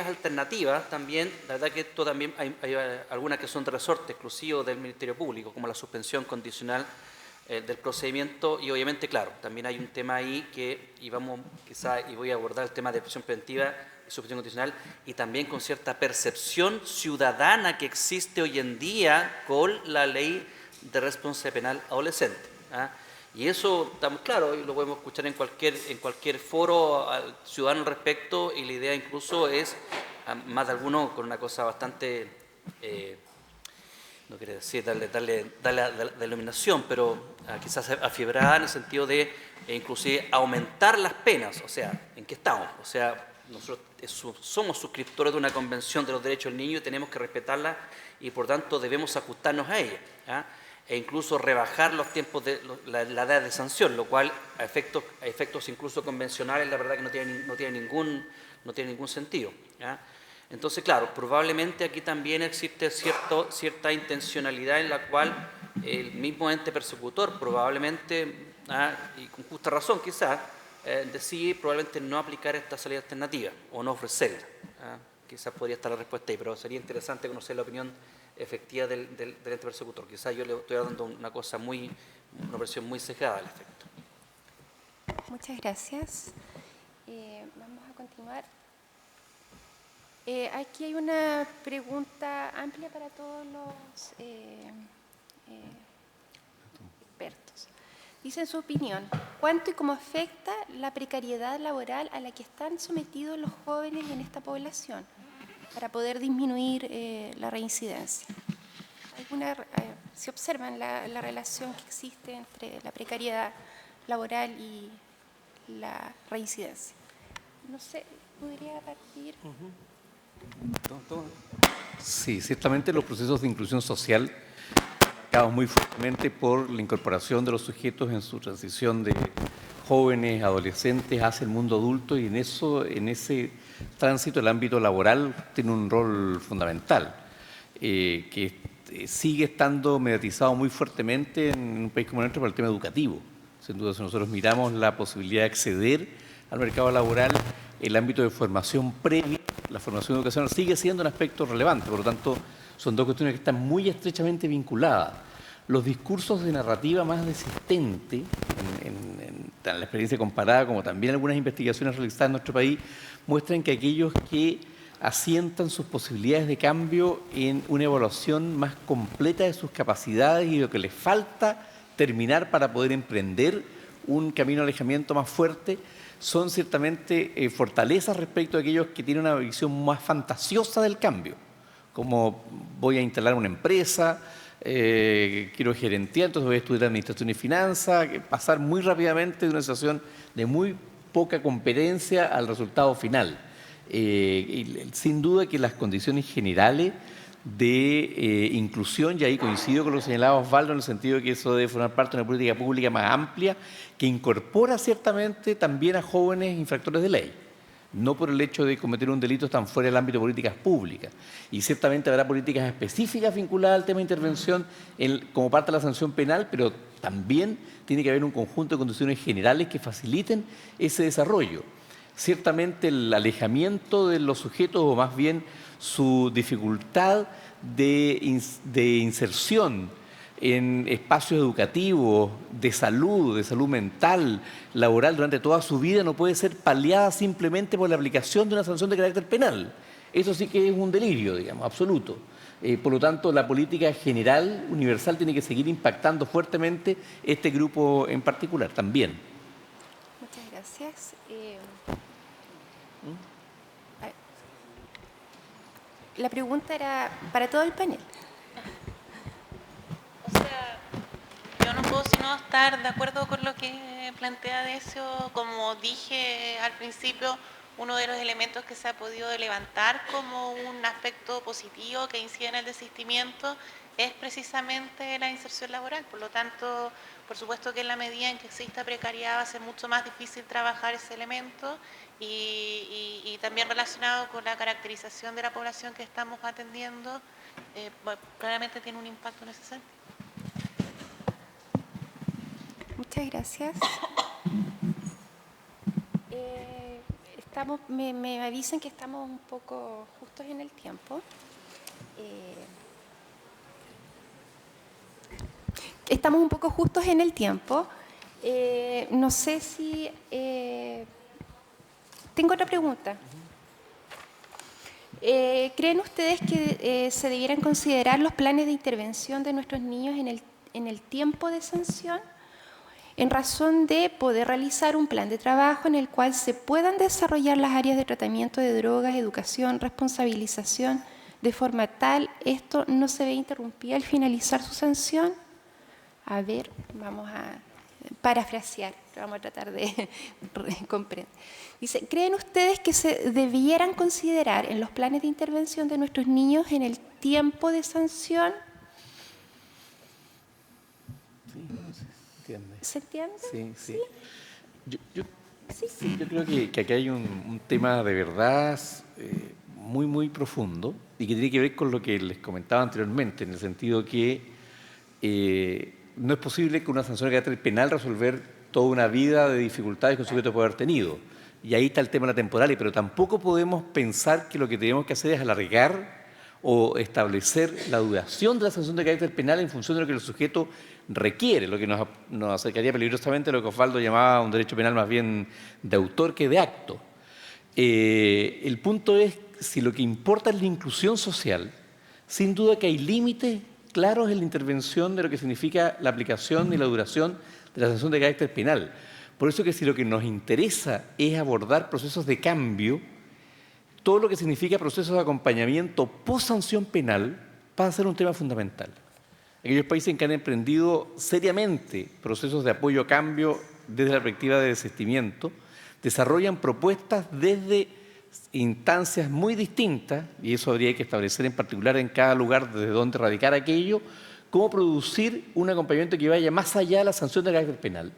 [SPEAKER 6] alternativas, también, la verdad que esto también hay algunas que son de resorte exclusivo del Ministerio Público, como la suspensión condicional del procedimiento, y obviamente, claro, también hay un tema ahí que, y voy a abordar el tema de prisión preventiva y suspensión condicional, y también con cierta percepción ciudadana que existe hoy en día con la ley de responsabilidad penal adolescente. ¿Ah? Y eso estamos claros, y lo podemos escuchar en cualquier foro al ciudadano al respecto, y la idea incluso es, más de alguno con una cosa bastante, no quiero decir darle la iluminación, pero quizás afiebrada en el sentido de inclusive aumentar las penas. O sea, ¿en qué estamos? O sea, nosotros somos suscriptores de una convención de los derechos del niño y tenemos que respetarla, y por tanto debemos ajustarnos a ella. ¿Ah? E incluso rebajar los tiempos de la edad de sanción, lo cual a efectos incluso convencionales, la verdad que no tiene ningún sentido. ¿Ya? Entonces, claro, probablemente aquí también existe cierta intencionalidad en la cual el mismo ente persecutor probablemente, y con justa razón quizás, decide probablemente no aplicar esta salida alternativa o no ofrecerla. Quizás podría estar la respuesta ahí, pero sería interesante conocer la opinión efectiva del ente persecutor. Quizás yo le estoy dando una versión muy sesgada al efecto.
[SPEAKER 2] Muchas gracias. Vamos a continuar. Aquí hay una pregunta amplia para todos los expertos. Dice, en su opinión, ¿cuánto y cómo afecta la precariedad laboral a la que están sometidos los jóvenes en esta población para poder disminuir la reincidencia? ¿Se observan la relación que existe entre la precariedad laboral y la reincidencia? No sé, ¿podría partir?
[SPEAKER 4] Sí, ciertamente los procesos de inclusión social marcados muy fuertemente por la incorporación de los sujetos en su transición de jóvenes, adolescentes hacia el mundo adulto, y en ese tránsito el ámbito laboral tiene un rol fundamental, que sigue estando mediatizado muy fuertemente en un país como nuestro por el tema educativo. Sin duda, si nosotros miramos la posibilidad de acceder al mercado laboral, el ámbito de formación previa, la formación educacional, sigue siendo un aspecto relevante. Por lo tanto, son dos cuestiones que están muy estrechamente vinculadas. Los discursos de narrativa más desistente, en la experiencia comparada como también algunas investigaciones realizadas en nuestro país, muestran que aquellos que asientan sus posibilidades de cambio en una evaluación más completa de sus capacidades y lo que les falta terminar para poder emprender un camino de alejamiento más fuerte, son ciertamente fortalezas respecto a aquellos que tienen una visión más fantasiosa del cambio, como voy a instalar una empresa, quiero gerentear, entonces voy a estudiar administración y finanzas, pasar muy rápidamente de una situación de muy poca competencia al resultado final. Y sin duda que las condiciones generales de inclusión, y ahí coincido con lo que señalaba Osvaldo en el sentido de que eso debe formar parte de una política pública más amplia que incorpora ciertamente también a jóvenes infractores de ley, no por el hecho de cometer un delito tan fuera del ámbito de políticas públicas. Y ciertamente habrá políticas específicas vinculadas al tema de intervención como parte de la sanción penal, pero también tiene que haber un conjunto de condiciones generales que faciliten ese desarrollo. Ciertamente el alejamiento de los sujetos, o más bien su dificultad de inserción en espacios educativos, de salud mental, laboral durante toda su vida, no puede ser paliada simplemente por la aplicación de una sanción de carácter penal. Eso sí que es un delirio, digamos, absoluto. Por lo tanto, la política general, universal, tiene que seguir impactando fuertemente este grupo en particular también.
[SPEAKER 2] Muchas gracias. La pregunta era para todo el panel.
[SPEAKER 3] O sea, yo no puedo sino estar de acuerdo con lo que plantea Decio. Como dije al principio, uno de los elementos que se ha podido levantar como un aspecto positivo que incide en el desistimiento es precisamente la inserción laboral. Por lo tanto, por supuesto que en la medida en que exista precariedad va a ser mucho más difícil trabajar ese elemento y también relacionado con la caracterización de la población que estamos atendiendo, claramente tiene un impacto en ese sentido.
[SPEAKER 2] Muchas gracias. Me avisan que estamos un poco justos en el tiempo. Estamos un poco justos en el tiempo. No sé si... tengo otra pregunta. ¿Creen ustedes que se debieran considerar los planes de intervención de nuestros niños en el tiempo de sanción, en razón de poder realizar un plan de trabajo en el cual se puedan desarrollar las áreas de tratamiento de drogas, educación, responsabilización, de forma tal esto no se ve interrumpido al finalizar su sanción? A ver, vamos a parafrasear, vamos a tratar de comprender. Dice, ¿creen ustedes que se debieran considerar en los planes de intervención de nuestros niños en el tiempo de sanción? ¿Se entiende?
[SPEAKER 4] Sí, sí.
[SPEAKER 2] ¿Sí?
[SPEAKER 4] Yo creo que aquí hay un tema de verdad muy, muy profundo y que tiene que ver con lo que les comentaba anteriormente, en el sentido que no es posible que una sanción de carácter penal resolver toda una vida de dificultades que un sujeto puede haber tenido. Y ahí está el tema de la temporalidad, pero tampoco podemos pensar que lo que tenemos que hacer es alargar o establecer la duración de la sanción de carácter penal en función de lo que el sujeto requiere, lo que nos acercaría peligrosamente a lo que Osvaldo llamaba un derecho penal más bien de autor que de acto. El punto es, si lo que importa es la inclusión social, sin duda que hay límites claros en la intervención de lo que significa la aplicación y la duración de la sanción de carácter penal. Por eso que si lo que nos interesa es abordar procesos de cambio, todo lo que significa procesos de acompañamiento post-sanción penal va a ser un tema fundamental. Aquellos países que han emprendido seriamente procesos de apoyo a cambio desde la perspectiva de desistimiento, desarrollan propuestas desde instancias muy distintas, y eso habría que establecer en particular en cada lugar desde donde radicar aquello, cómo producir un acompañamiento que vaya más allá de la sanción de carácter penal,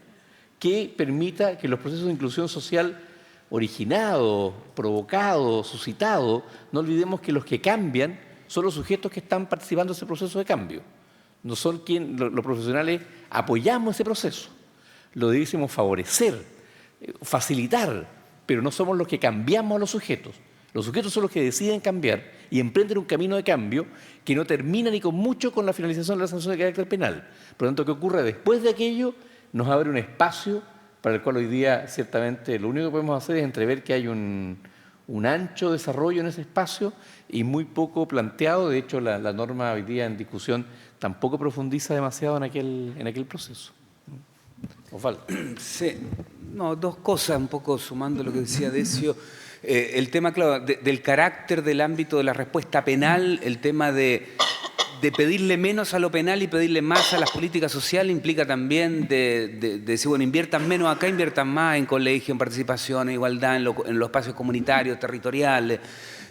[SPEAKER 4] que permita que los procesos de inclusión social originados, provocados, suscitados, no olvidemos que los que cambian son los sujetos que están participando en ese proceso de cambio. No son los profesionales apoyamos ese proceso, lo debemos favorecer, facilitar, pero no somos los que cambiamos a los sujetos. Los sujetos son los que deciden cambiar y emprenden un camino de cambio que no termina ni con mucho con la finalización de la sanción de carácter penal. Por lo tanto, ¿qué ocurre después de aquello? Nos abre un espacio para el cual hoy día ciertamente lo único que podemos hacer es entrever que hay un ancho desarrollo en ese espacio y muy poco planteado. De hecho, la norma hoy día en discusión tampoco profundiza demasiado en aquel proceso. Osvaldo.
[SPEAKER 5] Sí, no, dos cosas, un poco sumando lo que decía Decio. El tema, claro, del carácter del ámbito de la respuesta penal, el tema de pedirle menos a lo penal y pedirle más a las políticas sociales implica también de decir, bueno, inviertan menos acá, inviertan más en colegio, en participación, en igualdad, en los espacios comunitarios, territoriales.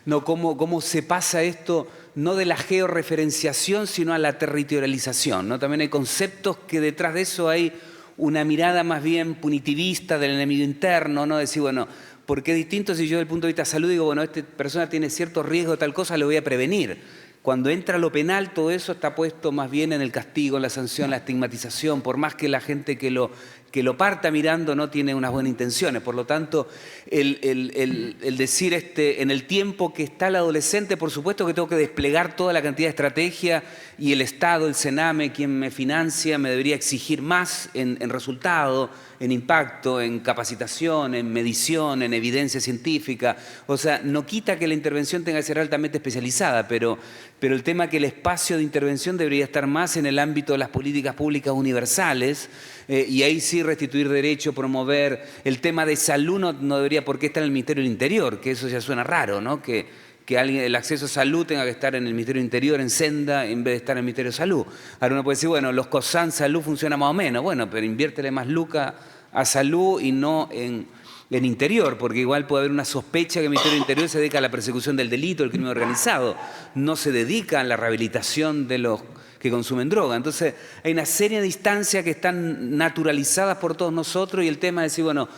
[SPEAKER 5] No, cómo se pasa esto, no de la georreferenciación, sino a la territorialización, ¿no? También hay conceptos que detrás de eso hay una mirada más bien punitivista del enemigo interno, ¿no? Decir, bueno, ¿por qué es distinto si yo desde el punto de vista de salud digo, bueno, esta persona tiene cierto riesgo de tal cosa, lo voy a prevenir? Cuando entra lo penal, todo eso está puesto más bien en el castigo, en la sanción, la estigmatización, por más que la gente que lo que lo parta mirando no tiene unas buenas intenciones. Por lo tanto, el decir en el tiempo que está el adolescente, por supuesto que tengo que desplegar toda la cantidad de estrategia y el Estado, el Sename, quien me financia, me debería exigir más en resultado, en impacto, en capacitación, en medición, en evidencia científica. O sea, no quita que la intervención tenga que ser altamente especializada, pero el tema es que el espacio de intervención debería estar más en el ámbito de las políticas públicas universales, y ahí sí restituir derecho, promover. El tema de salud no debería por qué estar en el Ministerio del Interior, que eso ya suena raro, ¿no? Que el acceso a salud tenga que estar en el Ministerio del Interior, en Senda, en vez de estar en el Ministerio de Salud. Ahora uno puede decir, bueno, los COSAN salud funciona más o menos. Bueno, pero inviértele más lucas a salud y no en interior, porque igual puede haber una sospecha que el Ministerio del Interior se dedica a la persecución del delito, del crimen organizado, no se dedica a la rehabilitación de los que consumen droga. Entonces, hay una serie de instancias que están naturalizadas por todos nosotros y el tema es decir, bueno,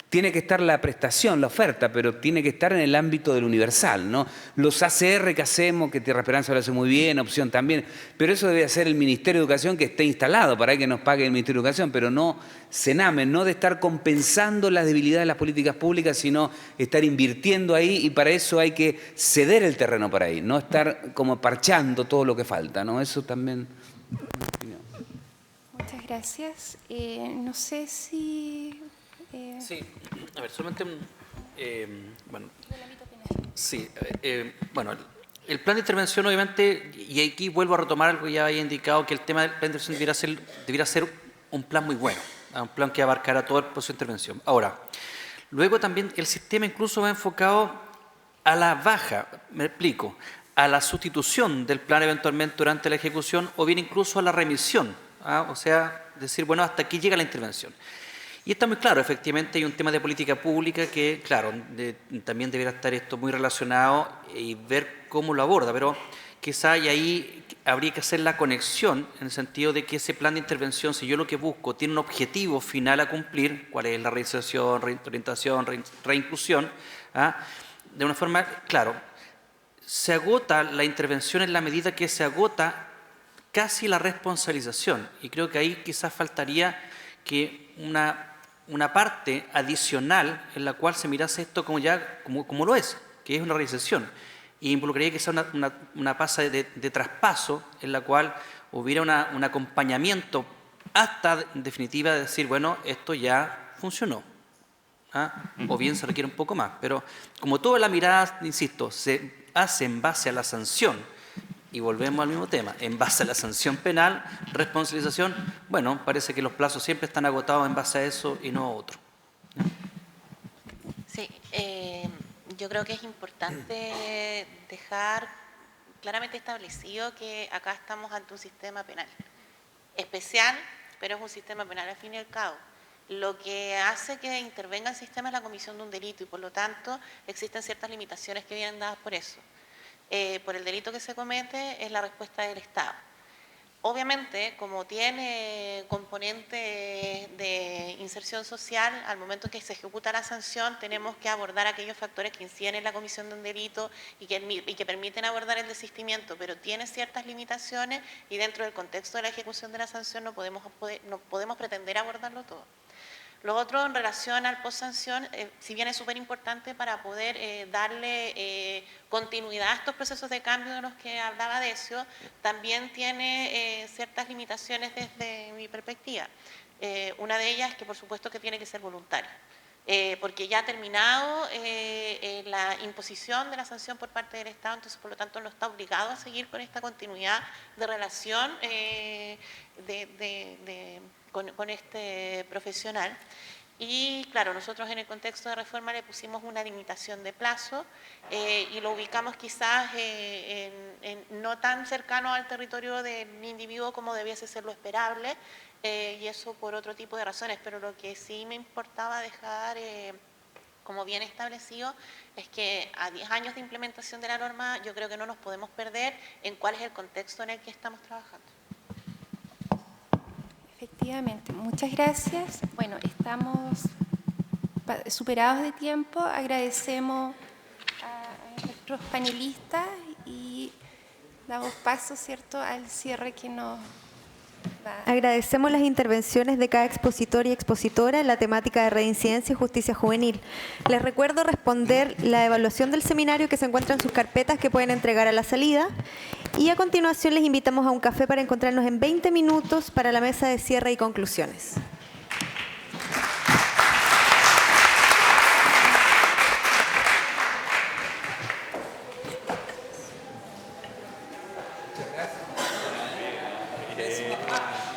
[SPEAKER 5] tiene que estar la prestación, la oferta, pero tiene que estar en el ámbito del universal, ¿no? Los ACR que hacemos, que Tierra Esperanza lo hace muy bien, Opción también, pero eso debe ser el Ministerio de Educación que esté instalado para que nos pague el Ministerio de Educación, pero no Sename, no de estar compensando las debilidades de las políticas públicas, sino estar invirtiendo ahí y para eso hay que ceder el terreno para ahí, no estar como parchando todo lo que falta, ¿no? Eso también.
[SPEAKER 2] Muchas gracias. No sé si...
[SPEAKER 6] Sí, a ver, solamente bueno, sí, bueno, el plan de intervención obviamente, y aquí vuelvo a retomar algo que ya había indicado, que el tema del plan de intervención debiera ser un plan muy bueno, un plan que abarcara todo el proceso de intervención. Ahora, luego también el sistema incluso va enfocado a la baja, me explico, a la sustitución del plan eventualmente durante la ejecución o bien incluso a la remisión, o sea, decir, bueno, hasta aquí llega la intervención. Y está muy claro, efectivamente hay un tema de política pública que, claro, también debería estar esto muy relacionado y ver cómo lo aborda, pero quizá y ahí habría que hacer la conexión en el sentido de que ese plan de intervención, si yo lo que busco tiene un objetivo final a cumplir, cuál es la reinserción, reorientación, reinclusión, de una forma, claro, se agota la intervención en la medida que se agota casi la responsabilización, y creo que ahí quizás faltaría que una parte adicional en la cual se mirase esto como lo es, que es una reinserción, y involucraría que sea una fase de traspaso en la cual hubiera un acompañamiento hasta, en definitiva, decir, bueno, esto ya funcionó, o bien se requiere un poco más, pero como toda la mirada, insisto, se hace en base a la sanción, y volvemos al mismo tema, en base a la sanción penal, responsabilización, bueno, parece que los plazos siempre están agotados en base a eso y no a otro.
[SPEAKER 3] Sí, yo creo que es importante dejar claramente establecido que acá estamos ante un sistema penal especial, pero es un sistema penal al fin y al cabo. Lo que hace que intervenga el sistema es la comisión de un delito y por lo tanto existen ciertas limitaciones que vienen dadas por eso. Por el delito que se comete es la respuesta del Estado. Obviamente, como tiene componente de inserción social, al momento que se ejecuta la sanción, tenemos que abordar aquellos factores que inciden en la comisión de un delito y que permiten abordar el desistimiento, pero tiene ciertas limitaciones y dentro del contexto de la ejecución de la sanción no podemos pretender abordarlo todo. Lo otro, en relación al post-sanción, si bien es súper importante para poder darle continuidad a estos procesos de cambio de los que hablaba Decio, también tiene ciertas limitaciones desde mi perspectiva. Una de ellas es que por supuesto que tiene que ser voluntario, porque ya ha terminado la imposición de la sanción por parte del Estado, entonces por lo tanto no está obligado a seguir con esta continuidad de relación con este profesional. Y claro, nosotros en el contexto de reforma le pusimos una limitación de plazo y lo ubicamos quizás no tan cercano al territorio del individuo como debiese ser lo esperable, y eso por otro tipo de razones, pero lo que sí me importaba dejar como bien establecido es que a 10 años de implementación de la norma yo creo que no nos podemos perder en cuál es el contexto en el que estamos trabajando.
[SPEAKER 2] Efectivamente, muchas gracias. Bueno, estamos superados de tiempo. Agradecemos a nuestros panelistas y damos paso, ¿cierto?, al cierre que nos
[SPEAKER 1] Agradecemos las intervenciones de cada expositor y expositora en la temática de reincidencia y justicia juvenil. Les recuerdo responder la evaluación del seminario que se encuentra en sus carpetas que pueden entregar a la salida. Y a continuación les invitamos a un café para encontrarnos en 20 minutos para la mesa de cierre y conclusiones.
[SPEAKER 5] Gracias.